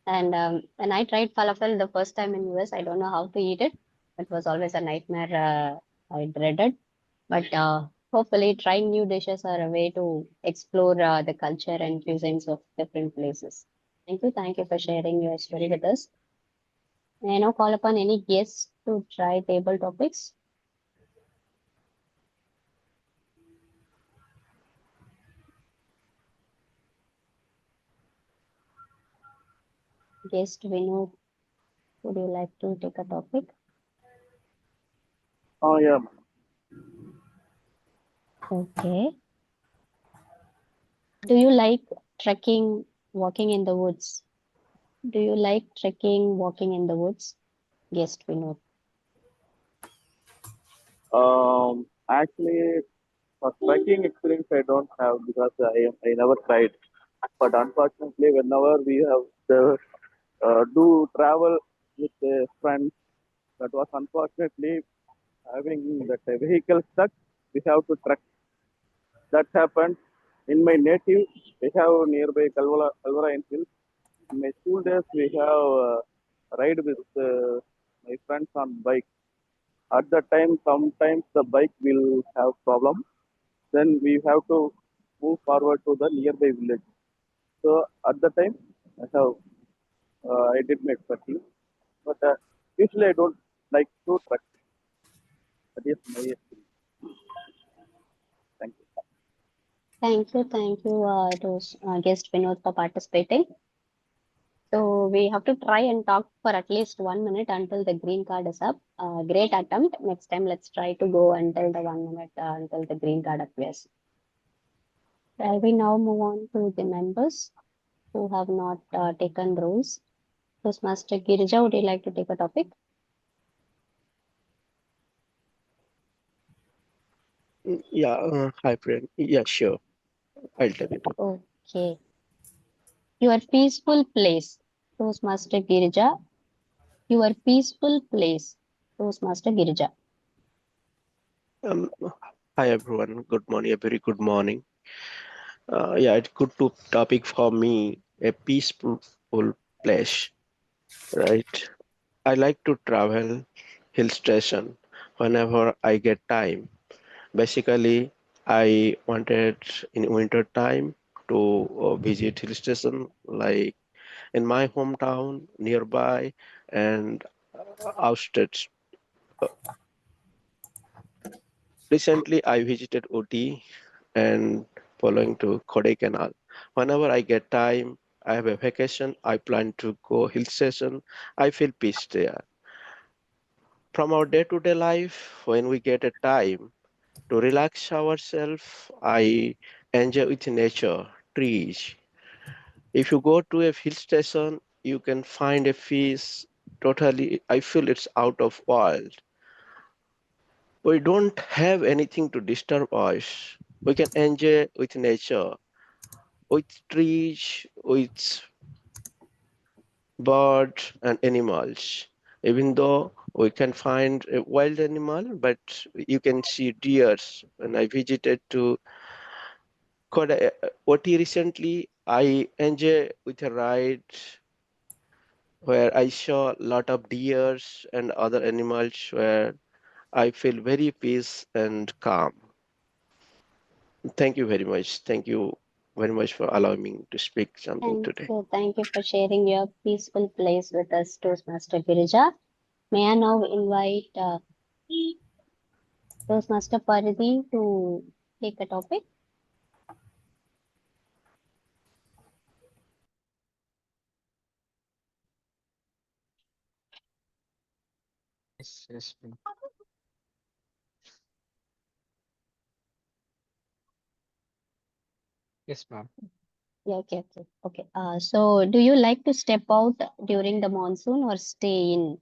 And when I tried falafel the first time in US, I don't know how to eat it. It was always a nightmare. I dreaded. But hopefully, trying new dishes are a way to explore the culture and cuisines of different places. Thank you for sharing your story with us. May I now call upon any guests to try table topics? Guest Vinod, would you like to take a topic? Oh, yeah. Okay. Do you like trekking, walking in the woods? Do you like trekking, walking in the woods? Guest Vinod. Actually, for trekking experience, I don't have because I never tried. But unfortunately, whenever we have the do travel with friends, that was unfortunately having that vehicle stuck. We have to trek. That happened in my native. We have nearby Kalvara in Hills. In my school days, we have ride with my friends on bike. At that time, sometimes the bike will have problem. Then we have to move forward to the nearby village. So at the time, I did my trekking, but usually I don't like to trek. That is my experience. Thank you. Thank you, guest Vinod for participating. So we have to try and talk for at least 1 minute until the green card is up. Great attempt. Next time, let's try to go until the 1 minute until the green card appears. Shall we now move on to the members who have not taken roles? Toastmaster Girija, would you like to take a topic? Yeah, hi, friend. Yeah, sure. I'll take it. Okay. Your peaceful place, Toastmaster Girija. Your peaceful place, Toastmaster Girija. Um, Hi, everyone. Good morning. A very good morning. Yeah, it's good to topic for me. A peaceful place, right? I like to travel hill station whenever I get time. Basically, I wanted in winter time to visit hill station like in my hometown, nearby, and outskirts. Recently, I visited Ooty and following to Kodaikanal. Whenever I get time, I have a vacation, I plan to go hill station. I feel peace there. from our day-to-day life, when we get a time to relax ourselves, I enjoy with nature, trees. If you go to a hill station, you can find a fish totally, I feel it's out of world. We don't have anything to disturb us. We can enjoy with nature, with trees, with birds and animals. Even though we can find a wild animal, but you can see deers. When I visited to Oti recently, I enjoy with a ride where I saw a lot of deers and other animals where I feel very peace and calm. Thank you very much. Thank you very much for allowing me to speak something today. Thank you for sharing your peaceful place with us, Toastmaster Girija. May I now invite Toastmaster Paridhi to take a topic? Yes, ma'am. Yes, ma'am. Yeah, okay. So do you like to step out during the monsoon or stay in?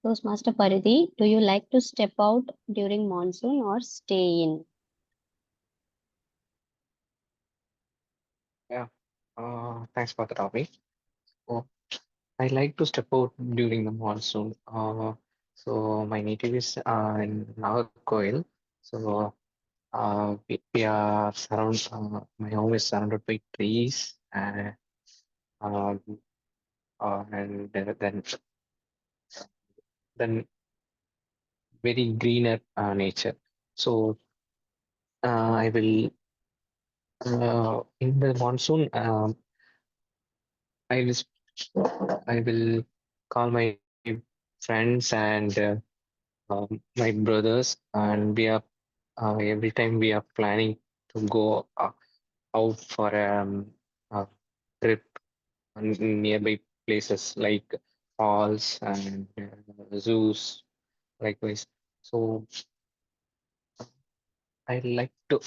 Toastmaster Paridhi, do you like to step out during monsoon or stay in? Yeah. Thanks for the topic. Oh, I like to step out during the monsoon. So my native is in Nagarkoil. So we are surrounded. My home is surrounded by trees um, and then very greener nature. So I will in the monsoon. I will I will call my friends and my brothers, and we are every time we are planning to go out for a trip in nearby places like falls and zoos, likewise. So I like to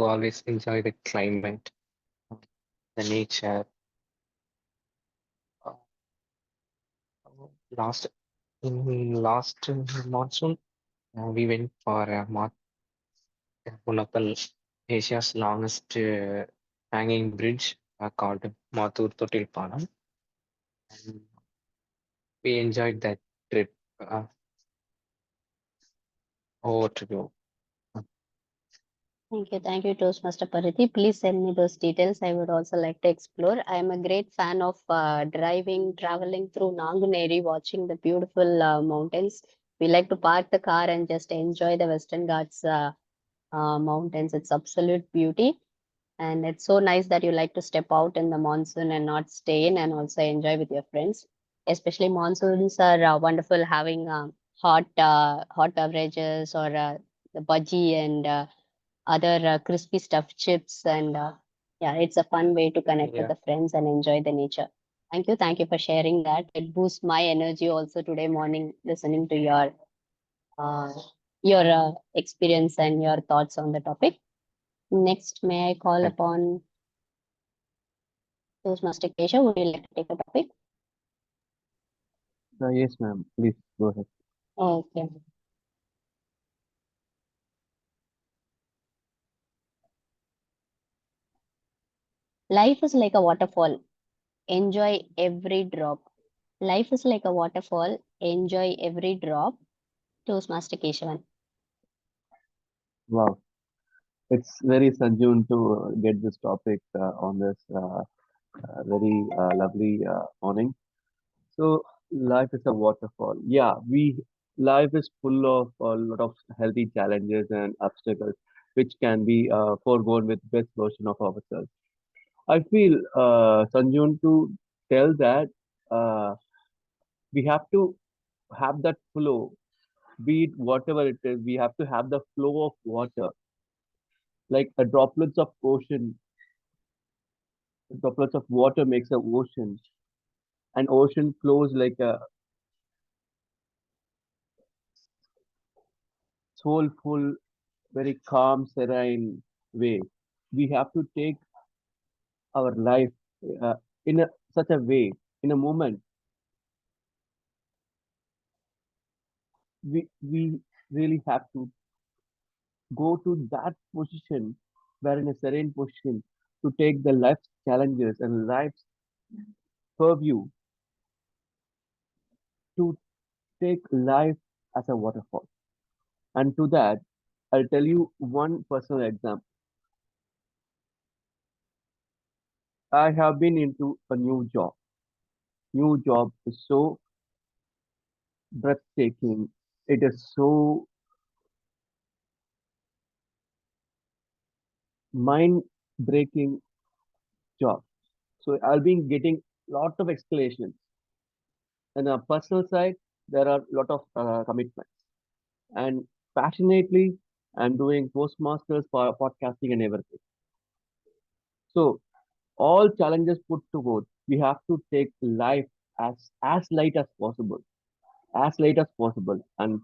always enjoy the climate, the nature. Uh, last last monsoon, we went for one of the Asia's longest hanging bridge called Mathur Totil Palam. And we enjoyed that trip. Over to you. Thank you, Toastmaster Paridhi. Please send me those details. I would also like to explore. I am a great fan of traveling through Nanganeri, watching the beautiful mountains. We like to park the car and just enjoy the Western Ghats mountains. It's absolute beauty. And it's so nice that you like to step out in the monsoon and not stay in and also enjoy with your friends. Especially monsoons are wonderful having hot beverages or the bhaji and other crispy stuffed chips. And yeah, it's a fun way to connect with Yeah, the friends and enjoy the nature. Thank you. Thank you for sharing that. It boosts my energy also today morning listening to uh, your experience and your thoughts on the topic. Next, may I call thank you. upon Toastmaster Kesha? Would you like to take a topic? Yes, ma'am. Please go ahead. Okay. Life is like a waterfall. Enjoy every drop. Life is like a waterfall. Enjoy every drop. Toastmaster Keshavan. Wow. It's very Sanjun to get this topic on this very lovely morning. So life is a waterfall. Yeah, life is full of a lot of healthy challenges and obstacles, which can be foregone with best version of ourselves. I feel Sanjun to tell that uh, we have to have that flow, be it whatever it is. We have to have the flow of water, like a droplets of water makes a ocean, and ocean flows like a soulful, very calm, serene way. We have to take our life in such a way, in a moment. We really have to go to that position, where in a serene position, to take the life's challenges and life's purview, to take life as a waterfall. And to that, I'll tell you one personal example. I have been into a new job. New job is so breathtaking. It is so mind breaking job. So I'll be getting lot of escalations. On a personal side, there are lot of commitments. And passionately, I'm doing Toastmasters for podcasting and everything. So all challenges put to both, we have to take life as light as possible, and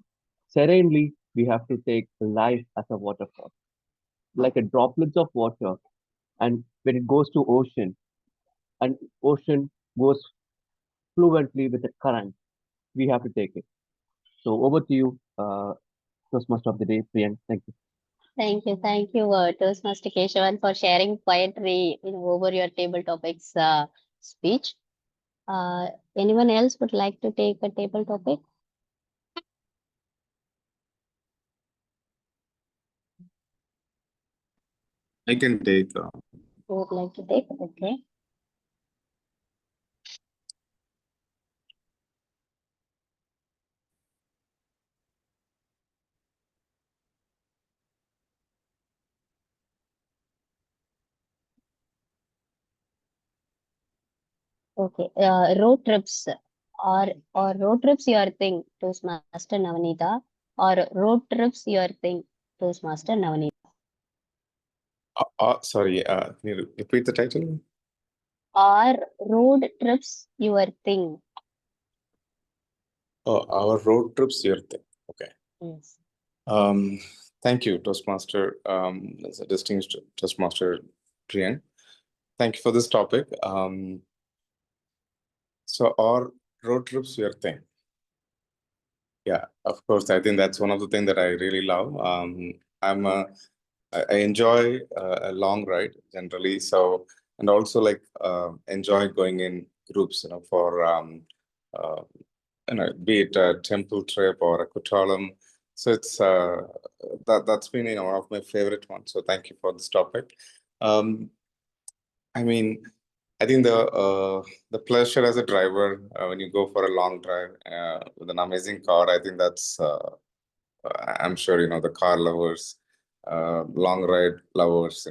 serenely we have to take life as a waterfall, like a droplets of water, and when it goes to ocean, and ocean goes fluently with the current, we have to take it. So over to you, Toastmaster of the day, Priyank. Thank you. Thank you, Toastmaster Keshavan, for sharing poetry over your table topics speech. Anyone else would like to take a table topic? I can take. Who would like to take? Okay. Okay. Road trips or road trips your thing, Toastmaster Navanita, or road trips your thing, Toastmaster Navanita. Sorry, can you repeat the title? Are road trips your thing? Oh, our road trips, your thing. Okay. Yes. Thank you, Toastmaster. As a distinguished Toastmaster, Priyan. Thank you for this topic. So our road trips, your thing. Yeah, of course. I think that's one of the things that I really love. I enjoy a long ride generally. So, and also like enjoy going in groups, for be it a temple trip or a Kuttalam. So it's that's been one of my favorite ones. So thank you for this topic. I mean, I think the pleasure as a driver when you go for a long drive with an amazing car, I think that's I'm sure the car lovers, long ride lovers,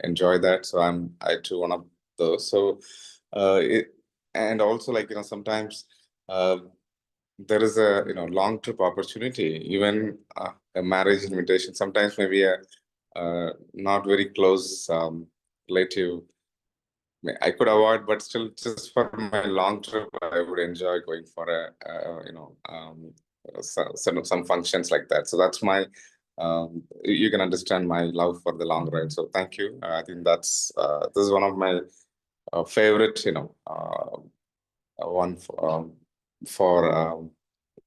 enjoy that. So I too one of those. So and also like sometimes there is a long trip opportunity, even a marriage invitation. Sometimes maybe a not very close relative I could avoid, but still, just for my long trip, I would enjoy going for some functions like that. So that's my, you can understand my love for the long ride. So thank you. I think that's this is one of my favorite, one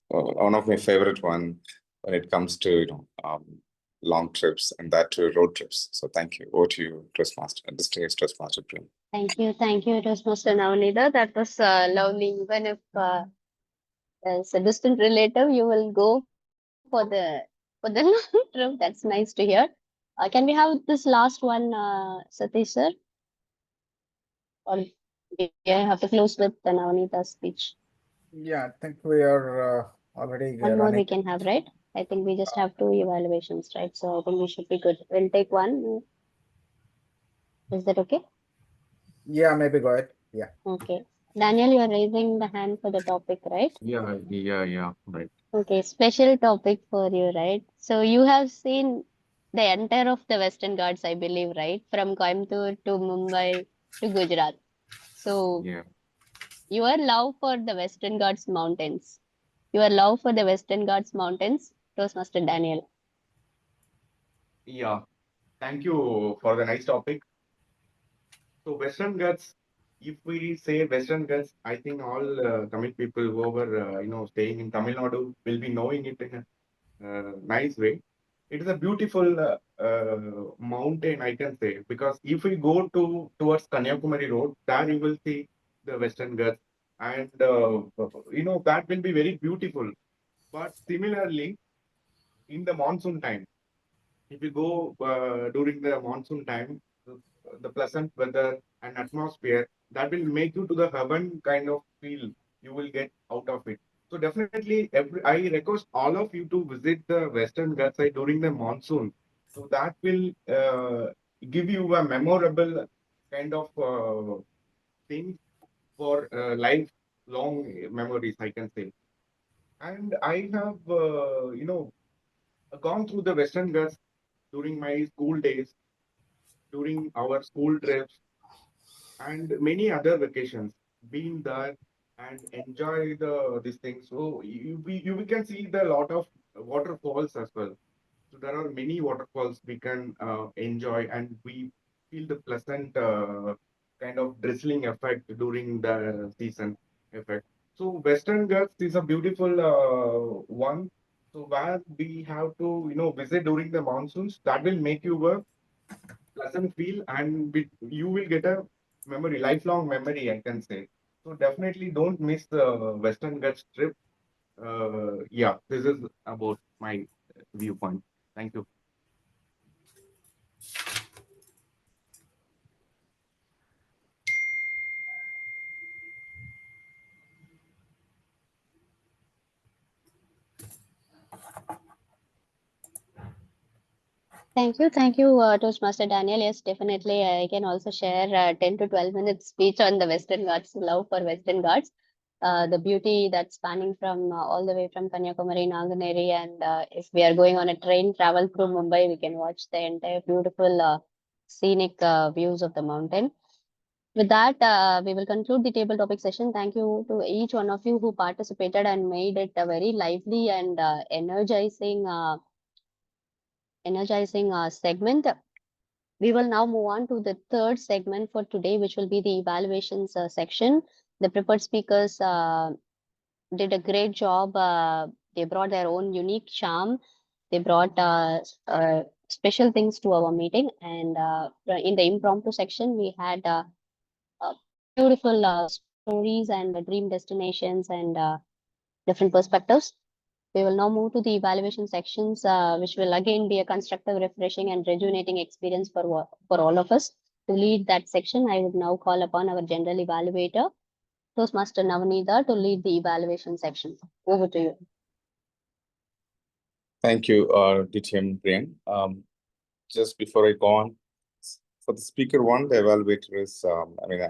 one of my favorite one when it comes to long trips, and that too road trips. So thank you. Over to you, Toastmaster, distinguished Toastmaster. Thank you, Toastmaster Navanita. That was lovely. Even if as a distant relative, you will go for the long trip. That's nice to hear. Can we have this last one, Satish sir? Or we have to close with the Navanita's speech? Yeah, I think we are already One more running. we can have, right? I think we just have 2 evaluations, right? So I think we should be good. We'll take one. Is that okay? Yeah, maybe go ahead. Yeah. Okay. Daniel, you are raising the hand for the topic, right? Yeah, right. Okay, special topic for you, right? So you have seen the entire of the Western Ghats, I believe, right? From Coimbatore to Mumbai to Gujarat. So Yeah. your love for the Western Ghats mountains, Toastmaster Daniel. Yeah, thank you for the nice topic. So Western Ghats, if we say Western Ghats, I think all Tamil people who are staying in Tamil Nadu will be knowing it in a nice way. It is a beautiful mountain, I can say, because if we go towards Kanyakumari Road, there you will see the Western Ghats, and that will be very beautiful. But similarly, in the monsoon time, if you go during the monsoon time, the pleasant weather and atmosphere, that will make you to the heaven kind of feel you will get out of it. So definitely, I request all of you to visit the Western Ghats side during the monsoon. So that will give you a memorable kind of thing for lifelong memories, I can say. And I have, gone through the Western Ghats during my school days, during our school trips, and many other vacations. Been there and enjoy this thing. So we can see the lot of waterfalls as well. So there are many waterfalls we can enjoy, and we feel the pleasant kind of drizzling effect during the season effect. So Western Ghats is a beautiful one. So where we have to visit during the monsoons, that will make you a pleasant feel, and you will get a memory, lifelong memory, I can say. So definitely don't miss the Western Ghats trip. Yeah, this is about my viewpoint. Thank you. Thank you, Toastmaster Daniel. Yes, definitely. I can also share 10 to 12 minutes speech on the Western Ghats, love for Western Ghats. The beauty that's spanning from all the way from Kanyakumari, Naganeri, and if we are going on a train travel through Mumbai, we can watch the entire beautiful scenic views of the mountain. With that, we will conclude the table topic session. Thank you to each one of you who participated and made it a very lively and energizing segment. We will now move on to the third segment for today, which will be the evaluations section. The prepared speakers did a great job. They brought their own unique charm. They brought special things to our meeting. And in the impromptu section, we had beautiful stories and dream destinations and different perspectives. We will now move to the evaluation sections, which will again be a constructive, refreshing, and rejuvenating experience for all of us. To lead that section, I would now call upon our general evaluator, Toastmaster Navneeta, to lead the evaluation section. Over to you. Thank you, DTM Priyan. Just before I go on, for the speaker one, the evaluator is,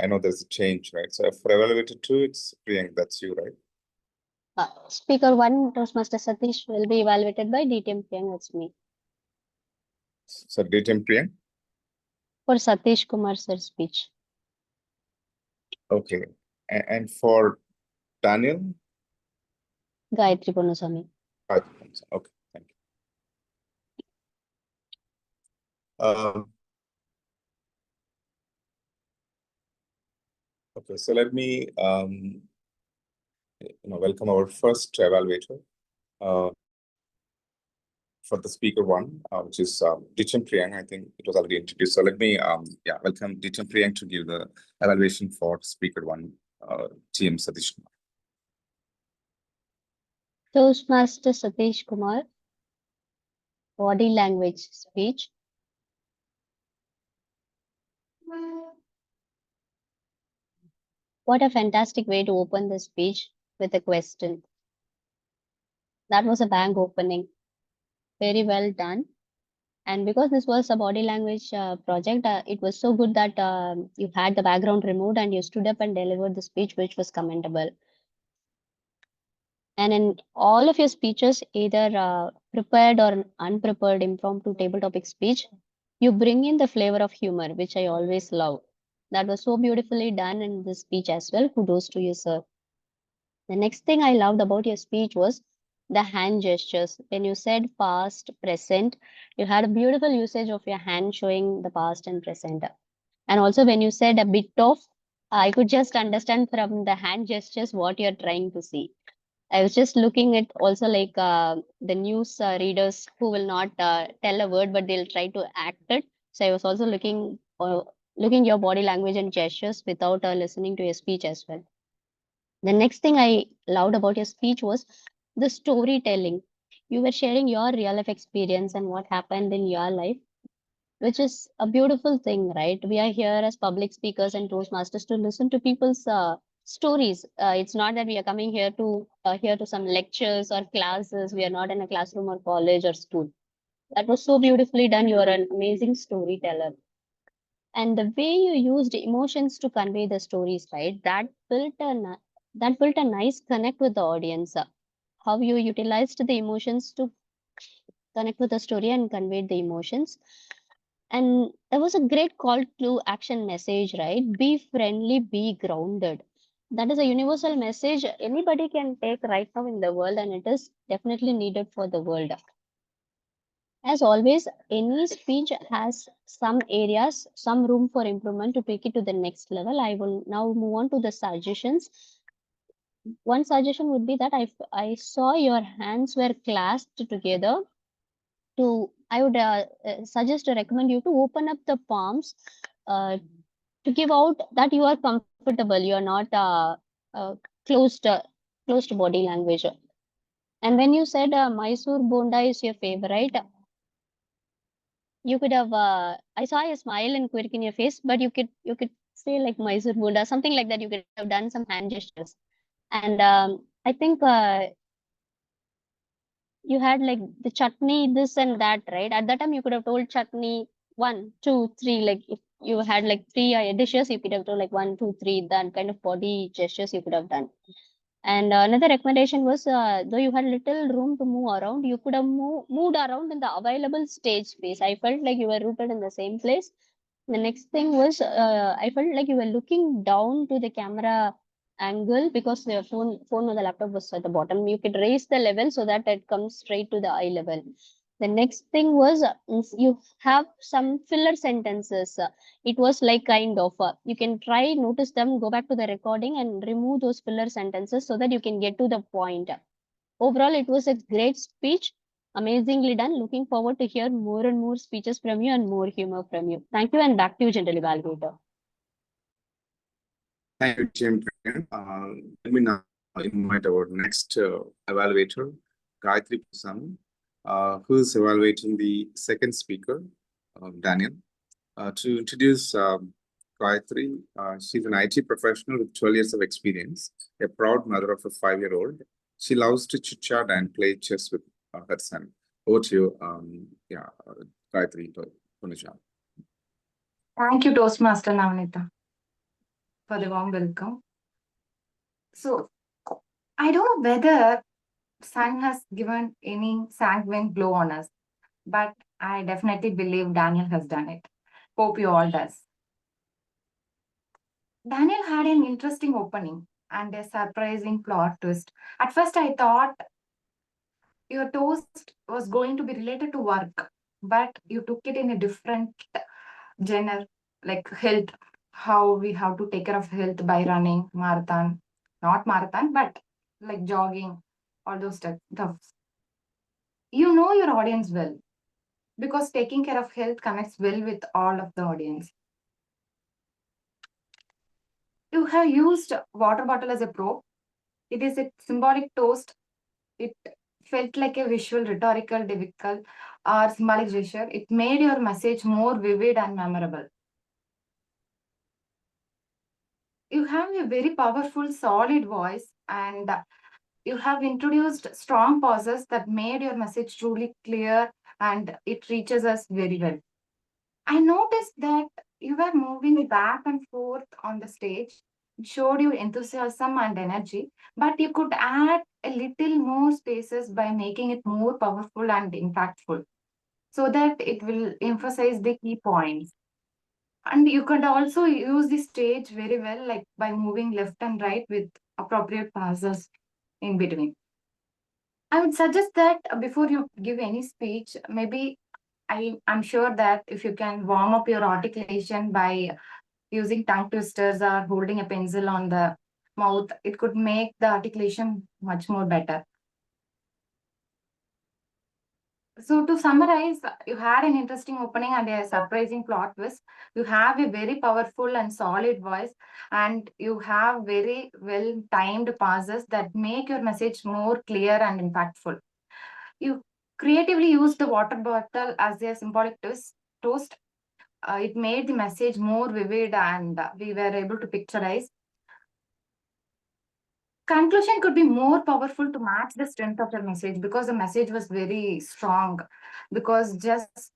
I know there's a change, right? So for evaluator two, it's Priyank, that's you, right? Speaker one, Toastmaster Satish, will be evaluated by DTM Priyank, that's me. So DTM Priyank? For Satish Kumar sir's speech. Okay. And for Daniel? Gayatri Ponusami. Okay, thank you. Okay, so let me welcome our first evaluator for the speaker one, which is Dichan Priyank. I think it was already introduced. So let me welcome Dichan Priyank to give the evaluation for speaker one, GM Satish Kumar. Toastmaster Satish Kumar, body language speech. What a fantastic way to open the speech with a question. That was a bang opening. Very well done. And because this was a body language project, it was so good that you had the background removed and you stood up and delivered the speech, which was commendable. And in all of your speeches, either prepared or unprepared impromptu table topic speech, you bring in the flavor of humor, which I always love. That was so beautifully done in this speech as well. Kudos to you, sir. The next thing I loved about your speech was the hand gestures. When you said past, present, you had a beautiful usage of your hand showing the past and present. And also when you said a bit of, I could just understand from the hand gestures what you're trying to see. I was just looking at also like the news readers who will not tell a word, but they'll try to act it. So I was also looking your body language and gestures without listening to your speech as well. The next thing I loved about your speech was the storytelling. You were sharing your real life experience and what happened in your life, which is a beautiful thing, right? We are here as public speakers and Toastmasters to listen to people's stories. It's not that we are coming here to some lectures or classes. We are not in a classroom or college or school. That was so beautifully done. You are an amazing storyteller. And the way you used emotions to convey the stories, right? That built a nice connect with the audience. How you utilized the emotions to connect with the story and conveyed the emotions. And there was a great call to action message, right? Be friendly, be grounded. That is a universal message anybody can take right now in the world, and it is definitely needed for the world. As always, any speech has some areas, some room for improvement to take it to the next level. I will now move on to the suggestions. One suggestion would be that I saw your hands were clasped together. I would suggest or recommend you to open up the palms to give out that you are comfortable. You are not uh, closed, closed body language. And when you said Mysore Bonda is your favorite, you could have. I saw a smile and quirk in your face, but you could say like Mysore Bonda, something like that. You could have done some hand gestures, and I think you had like the chutney, this and that, right? At that time, you could have told chutney 1, 2, 3. Like if you had like three dishes, you could have told like 1, 2, 3. That kind of body gestures you could have done. And another recommendation was, though you had little room to move around, you could have moved around in the available stage space. I felt like you were rooted in the same place. The next thing was, I felt like you were looking down to the camera angle because the phone or the laptop was at the bottom. You could raise the level so that it comes straight to the eye level. The next thing was you have some filler sentences. It was like kind of you can try notice them, go back to the recording and remove those filler sentences so that you can get to the point. Overall, it was a great speech, amazingly done. Looking forward to hear more and more speeches from you and more humor from you. Thank you, and back to you, General Evaluator. Thank you, Jim. Let me now invite our next evaluator, Gayatri Pusami, who is evaluating the second speaker, Daniel. To introduce Gayatri, she's an IT professional with 12 years of experience, a proud mother of a 5-year-old. She loves to chit-chat and play chess with her son. Over to you, Gayatri Punaja. Thank you, Toastmaster Navnita, for the warm welcome. So, I don't know whether sun has given any sanguine glow on us, but I definitely believe Daniel has done it. Hope you all does. Daniel had an interesting opening and a surprising plot twist. At first, I thought your toast was going to be related to work, but you took it in a different genre, like health, how we have to take care of health by running marathon, not marathon, but like jogging, all those stuff. You know your audience well because taking care of health connects well with all of the audience. You have used water bottle as a probe. It is a symbolic toast. It felt like a visual, rhetorical, difficult, or symbolic gesture. It made your message more vivid and memorable. You have a very powerful, solid voice, and you have introduced strong pauses that made your message truly clear and it reaches us very well. I noticed that you were moving back and forth on the stage. It showed your enthusiasm and energy, but you could add a little more spaces by making it more powerful and impactful so that it will emphasize the key points. And you can also use the stage very well, like by moving left and right with appropriate pauses in between. I would suggest that before you give any speech, maybe I'm sure that if you can warm up your articulation by using tongue twisters or holding a pencil on the mouth, it could make the articulation much more better. So to summarize, you had an interesting opening and a surprising plot twist. You have a very powerful and solid voice, and you have very well timed pauses that make your message more clear and impactful. You creatively used the water bottle as a symbolic toast. It made the message more vivid, and we were able to picturize. Conclusion could be more powerful to match the strength of your message because the message was very strong. Because just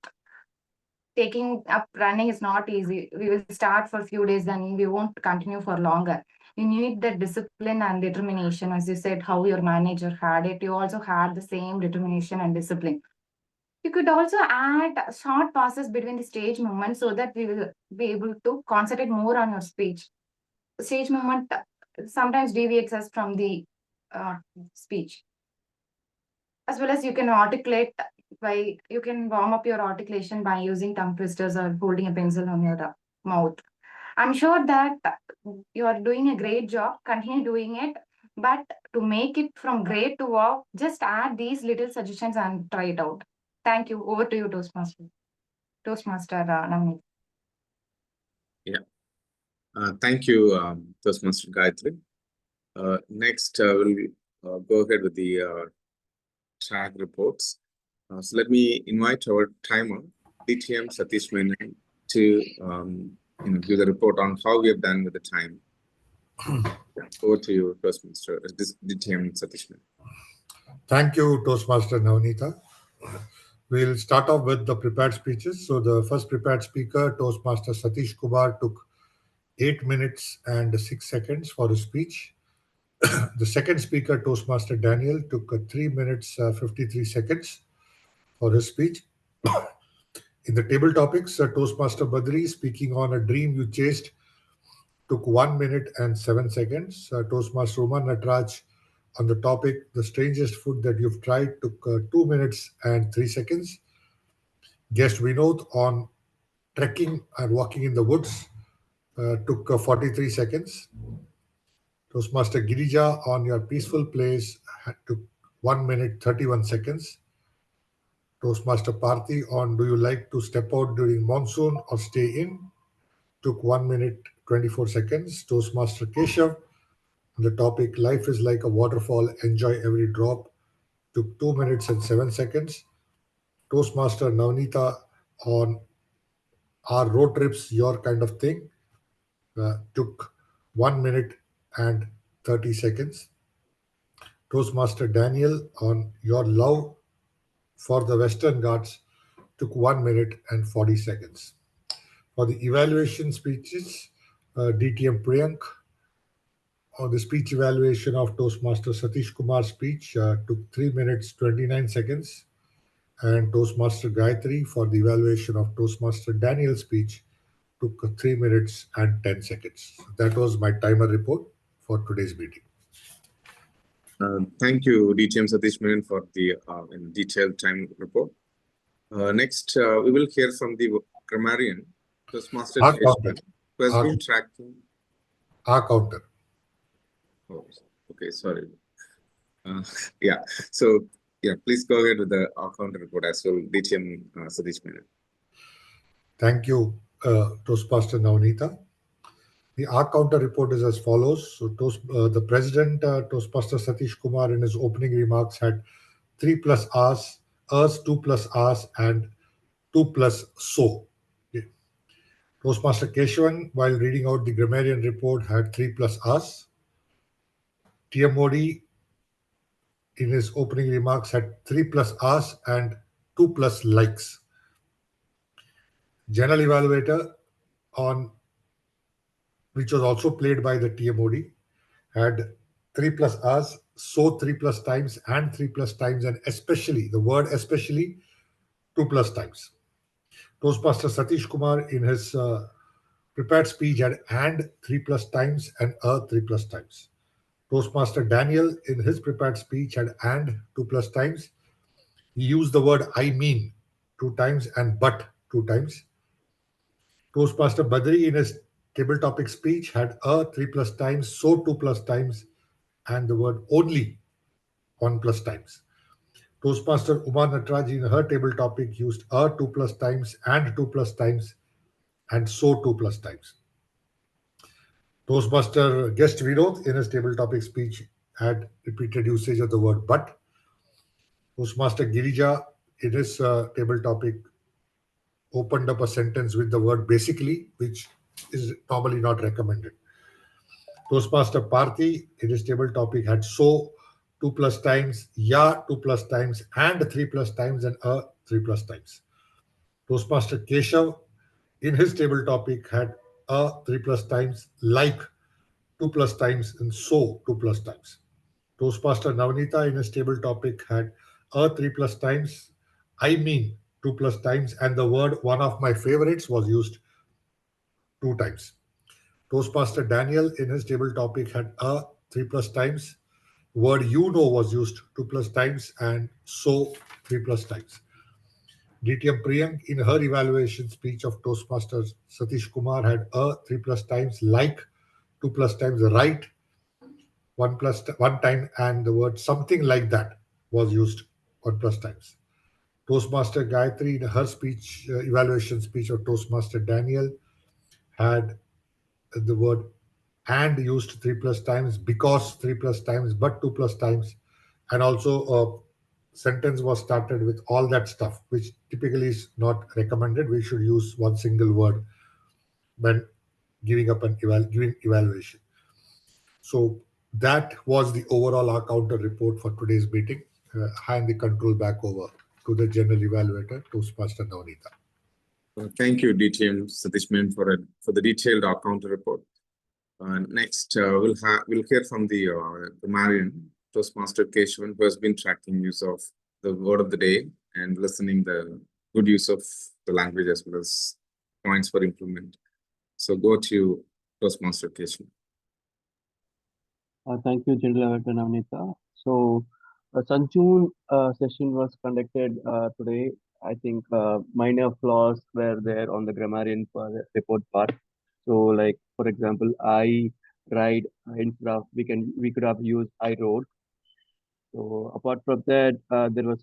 taking up running is not easy. We will start for a few days, then we won't continue for longer. You need the discipline and determination, as you said, how your manager had it. You also had the same determination and discipline. You could also add short pauses between the stage movements so that we will be able to concentrate more on your speech. Stage movement sometimes deviates us from the speech. As well as you can articulate you can warm up your articulation by using tongue twisters or holding a pencil on your mouth. I'm sure that you are doing a great job. Continue doing it. But to make it from great to wow, just add these little suggestions and try it out. Thank you. Over to you, Toastmaster. Toastmaster Navneet. Thank you, Toastmaster Gayatri. Next, we'll go ahead with the track reports. So let me invite our timer, DTM Satish Menon, to give the report on how we have done with the time. Over to you, Toastmaster, DTM Satish Menon. Thank you, Toastmaster Navneeta. We'll start off with the prepared speeches. So the first prepared speaker, Toastmaster Satish Kumar, took 8 minutes and 6 seconds for his speech. The second speaker, Toastmaster Daniel, took 3 minutes 53 seconds for his speech. In the table topics, Toastmaster Badri, speaking on a dream you chased, took 1 minute and 7 seconds. Toastmaster Uman Natraj, on the topic, the strangest food that you've tried, took 2 minutes and 3 seconds. Guest Vinod on trekking and walking in the woods took 43 seconds. Toastmaster Girija on your peaceful place took 1 minute 31 seconds. Toastmaster Parthi on do you like to step out during monsoon or stay in took 1 minute 24 seconds. Toastmaster Keshav on the topic life is like a waterfall, enjoy every drop took 2 minutes and 7 seconds. Toastmaster Navneeta on our road trips, your kind of thing, took 1 minute and 30 seconds. Toastmaster Daniel on your love for the Western Ghats took 1 minute and 40 seconds. For the evaluation speeches, DTM Priyank on the speech evaluation of Toastmaster Satish Kumar's speech took 3 minutes 29 seconds. And Toastmaster Gayatri for the evaluation of Toastmaster Daniel's speech took 3 minutes and 10 seconds. That was my timer report for today's meeting. Thank you, DTM Satish Menon, for the detailed time report. Next, we will hear from the grammarian, Toastmaster Keshwan, who has been tracking. Our counter. Oh, okay, sorry. Yeah, so yeah, please go ahead with the counter report as well, DTM Satish Menon. Thank you, Toastmaster Navneeta. The R counter report is as follows. So the president, Toastmaster Satish Kumar, in his opening remarks had 3 plus R's, 2 plus R's, and 2 plus so. Okay. Toastmaster Keshwan, while reading out the grammarian report, had 3 plus R's. TM Modi, in his opening remarks, had 3 plus R's and 2 plus likes. General evaluator, on which was also played by the TMOD, had 3 plus R's, so 3 plus times and 3 plus times, and especially, the word especially, 2 plus times. Toastmaster Satish Kumar, in his prepared speech, had and 3 plus times and 3 plus times. Toastmaster Daniel, in his prepared speech, had and 2+ times. He used the word I mean 2 times and but 2 times. Toastmaster Badri, in his table topic speech, had 3+ times, so 2+ times, and the word only 1+ times. Toastmaster Uma Natraj, in her table topic, used 2+ times and 2+ times, and so 2+ times. Toastmaster Guest Vinod, in his table topic speech, had repeated usage of the word but. Toastmaster Girija, in his table topic, opened up a sentence with the word basically, which is normally not recommended. Toastmaster Parthi, in his table topic, had so 2+ times, ya 2+ times, and 3+ times, and 3+ times. Toastmaster Keshav, in his table topic, had 3+ times, like 2+ times, and so 2+ times. Toastmaster Navnita, in his table topic, had 3+ times, I mean 2+ times, and the word one of my favorites was used 2 times. Toastmaster Daniel, in his table topic, had 3+ times. Word you know was used 2+ times, and so 3+ times. DTM Priyank, in her evaluation speech of Toastmasters, Satish Kumar had 3+ times, like 2+ times, right 1 time, and the word something like that was used 1+ times. Toastmaster Gayatri, in her speech, evaluation speech of Toastmaster Daniel, had the word and used 3+ times, because 3+ times, but 2+ times, and also a sentence was started with all that stuff, which typically is not recommended. We should use one single word when giving up an giving evaluation. So that was the overall counter report for today's meeting. Hand the control back over to the general evaluator, Toastmaster Navnita. Thank you, DTM Satish Ma'am, for the detailed counter report. Next, we'll hear from the Marian Toastmaster Keshavan, who has been tracking use of the word of the day and listening the good use of the language as well as points for improvement. So go to Toastmaster Keshavan. Thank you, General Evaluator Navnita. So, Sanchun session was conducted today. I think minor flaws were there on the grammarian report part. So, like for example, I ride instead of we could have used I rode. So apart from that, there was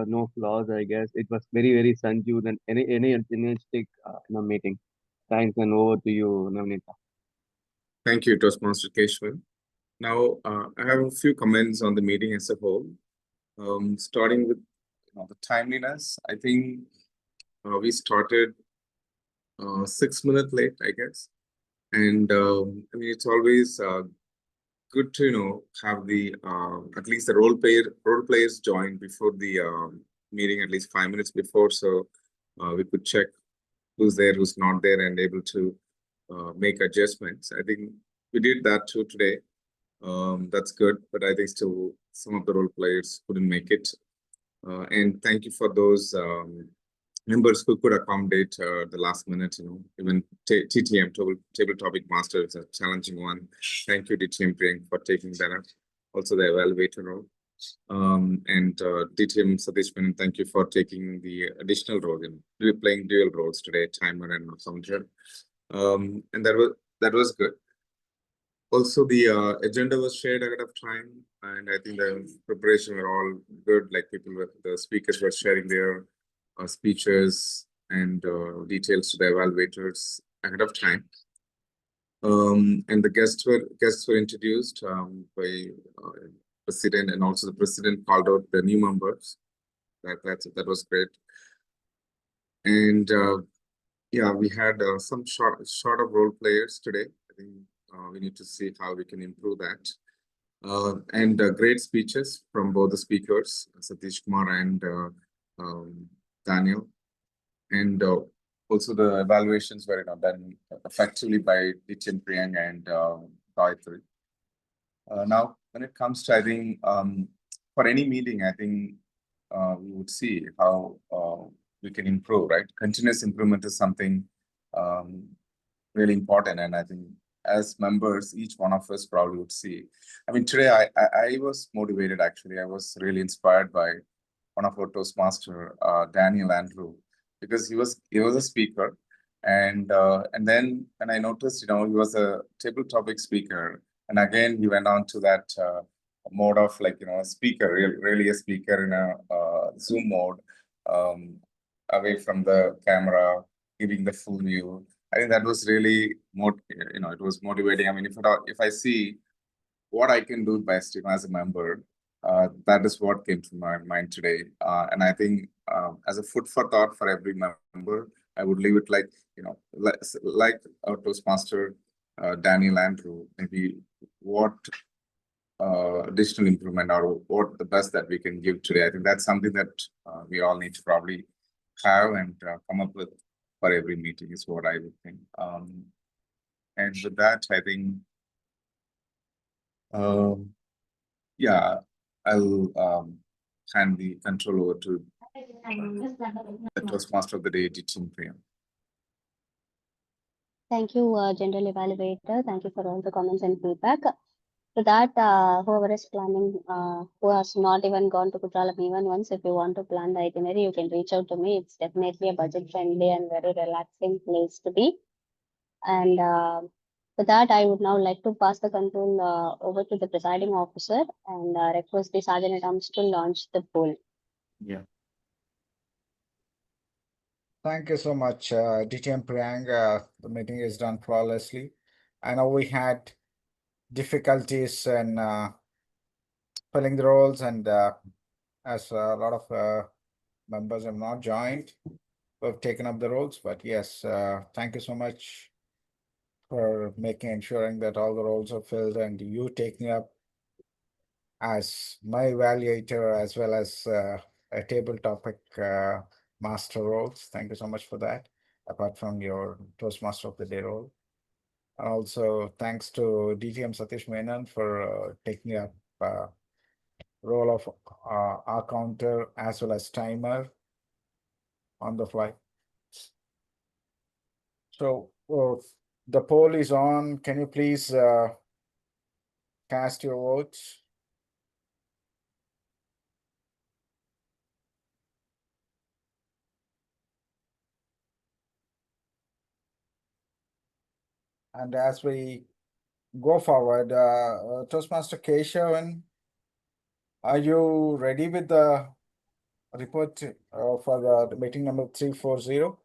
no flaws. I guess it was very Sanju than any energetic meeting. Thanks, and over to you, Navnita. Thank you, Toastmaster Keshavan. Now, I have a few comments on the meeting as a whole. Starting with the timeliness, I think we started 6 minutes late, I guess. And I mean, it's always good to have the at least the role players join before the meeting, at least 5 minutes before, so we could check who's there, who's not there, and able to make adjustments. I think we did that too today. That's good, but I think still some of the role players couldn't make it. And thank you for those members who could accommodate the last minute, even TTM, Table Topic Master, is a challenging one. Thank you, DTM Priyank, for taking that up. Also the evaluator role. And DTM Satish Menon, thank you for taking the additional role in playing dual roles today, timer and counter. And that was good. Also, the agenda was shared ahead of time, and I think the preparation were all good. Like the speakers were sharing their speeches and details to the evaluators ahead of time. And the guests were introduced by president, and also the president called out the new members. That was great. And yeah, we had some short of role players today. I think we need to see how we can improve that. And great speeches from both the speakers, Satish Kumar and Daniel. And also the evaluations were done effectively by DTM Priyank and Gayatri. Now, when it comes to, I think, for any meeting, I think we would see how we can improve, right? Continuous improvement is something really important, and I think as members, each one of us probably would see. I mean, today I was motivated actually. I was really inspired by one of our Toastmaster, Daniel Andrew, because he was a speaker, and then when I noticed, he was a table topic speaker, and again he went on to that mode of like a speaker, really a speaker in a Zoom mode, um, away from the camera, giving the full view. I think that was really it was motivating. I mean, if I see what I can do best, as a member, that is what came to my mind today. And I think as a food for thought for every member, I would leave it like, like our Toastmaster, Daniel Andrew, maybe what additional improvement or what the best that we can give today. I think that's something that we all need to probably have and come up with for every meeting is what I would think. And with that, I think, yeah, I'll hand the control over to the Toastmaster of the Day, Teaching Priya. Thank you, General Evaluator. Thank you for all the comments and feedback. So that whoever is planning, who has not even gone to Kutralam even once, if you want to plan the itinerary, you can reach out to me. It's definitely a budget-friendly and very relaxing place to be. And for that, I would now like to pass the control over to the presiding officer and request the Sergeant at Arms to launch the poll. Yeah. Thank you so much, DTM Priyank. The meeting is done flawlessly. I know we had difficulties in filling the roles, and as a lot of members have not joined, we've taken up the roles. But yes, thank you so much for ensuring that all the roles are filled, and you taking up as my evaluator as well as a table topic master roles. Thank you so much for that, apart from your Toastmaster of the Day role. And also thanks to DTM Satish Menon for taking up role of our counter as well as timer on the fly. So the poll is on. Can you please cast your votes? And as we go forward, Toastmaster Keshavan, are you ready with the report for the meeting number 340?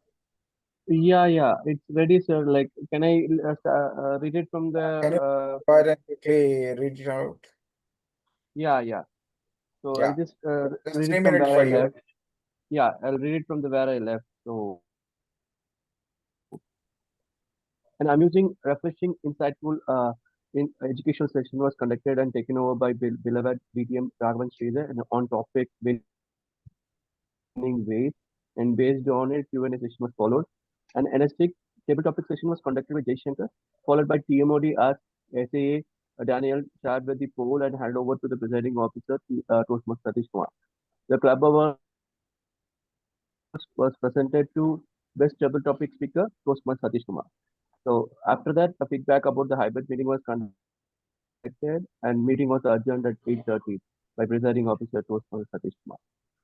Yeah, it's ready, sir. Like, can I read it from Can you the? go ahead and quickly read it out? Yeah. So Yeah. I'll just There's read 3 it from minutes where for I you. left. Yeah, I'll read it from the where I left. So, an amusing, refreshing, insightful in educational session was conducted and taken over by beloved BTM Raghavan Sridhar and on topic winning ways, and based on it, Q&A session was followed. An energetic table topic session was conducted by Jay Shankar, followed by TMOD as SAA Daniel shared with the poll and handed over to the presiding officer, Toastmaster Satish Kumar. The club awards was presented to best table topic speaker, Toastmaster Satish Kumar. So after that, the feedback about the hybrid meeting was conducted and meeting was adjourned at 8:30 by presiding officer Toastmaster Satish Kumar.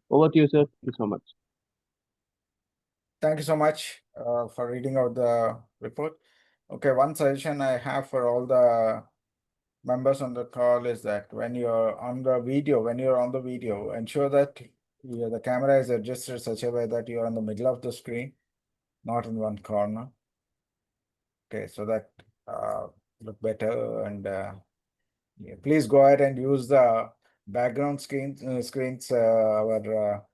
Over to you, sir. Thank you so much. Thank you so much for reading out the report. Okay, one suggestion I have for all the members on the call is that when you're on the video, ensure that the camera is adjusted such a way that you're in the middle of the screen, not in one corner. Okay, so that look better, and please go ahead and use the background screens our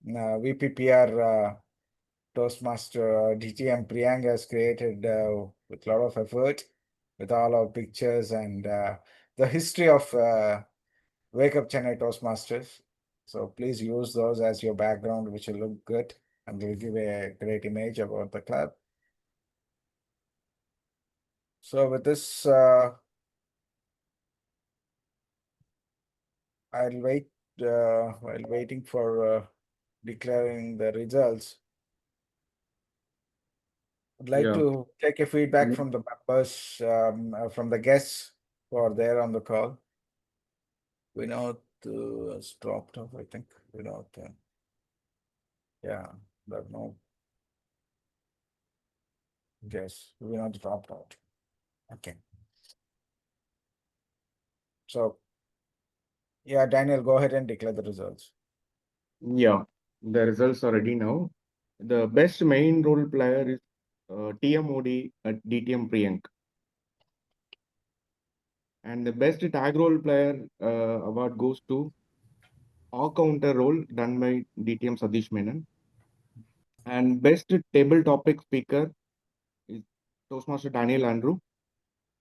VPPR Toastmaster DTM Priyank has created with a lot of effort, with all our pictures and the history of Wake Up Chennai Toastmasters. So please use those as your background, which will look good and will give a great image about the club. So with this, I'll wait while waiting for declaring the results. I'd like Yeah. to take a feedback Mhm. from the members, from the guests who are there on the call. Vinod has dropped off, I think. Vinod, yeah, but no. Yes, Vinod dropped out. Okay. So, yeah, Daniel, go ahead and declare the results. Yeah, the results are ready now. The best main role player is TMOD at DTM Priyank. And the best tag role player award goes to all counter role done by DTM Sadish Menon. And best table topic speaker is Toastmaster Daniel Andrew.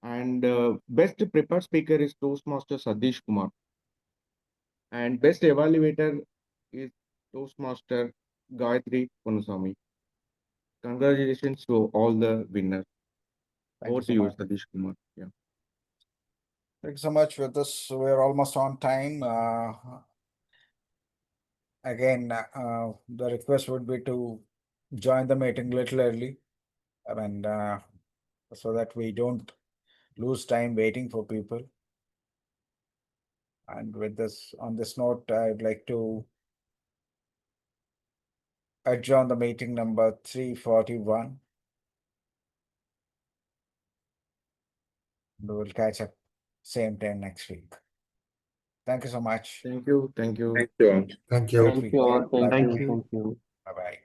And best prepared speaker is Toastmaster Sadish Kumar. And best evaluator is Toastmaster Gayatri Ponusamy. Congratulations to all the winners. Over to you, Sadish Kumar. Yeah. Thanks so much for this. We're almost on time. Again, the request would be to join the meeting a little early. And so that we don't lose time waiting for people. And with this, on this note, I'd like to adjourn the meeting number 341. We will catch up same time next week. Thank you so much. Thank you. Thank you. Thank you. Thank you. Thank you all. Thank Bye-bye. you. Thank you. Bye-bye.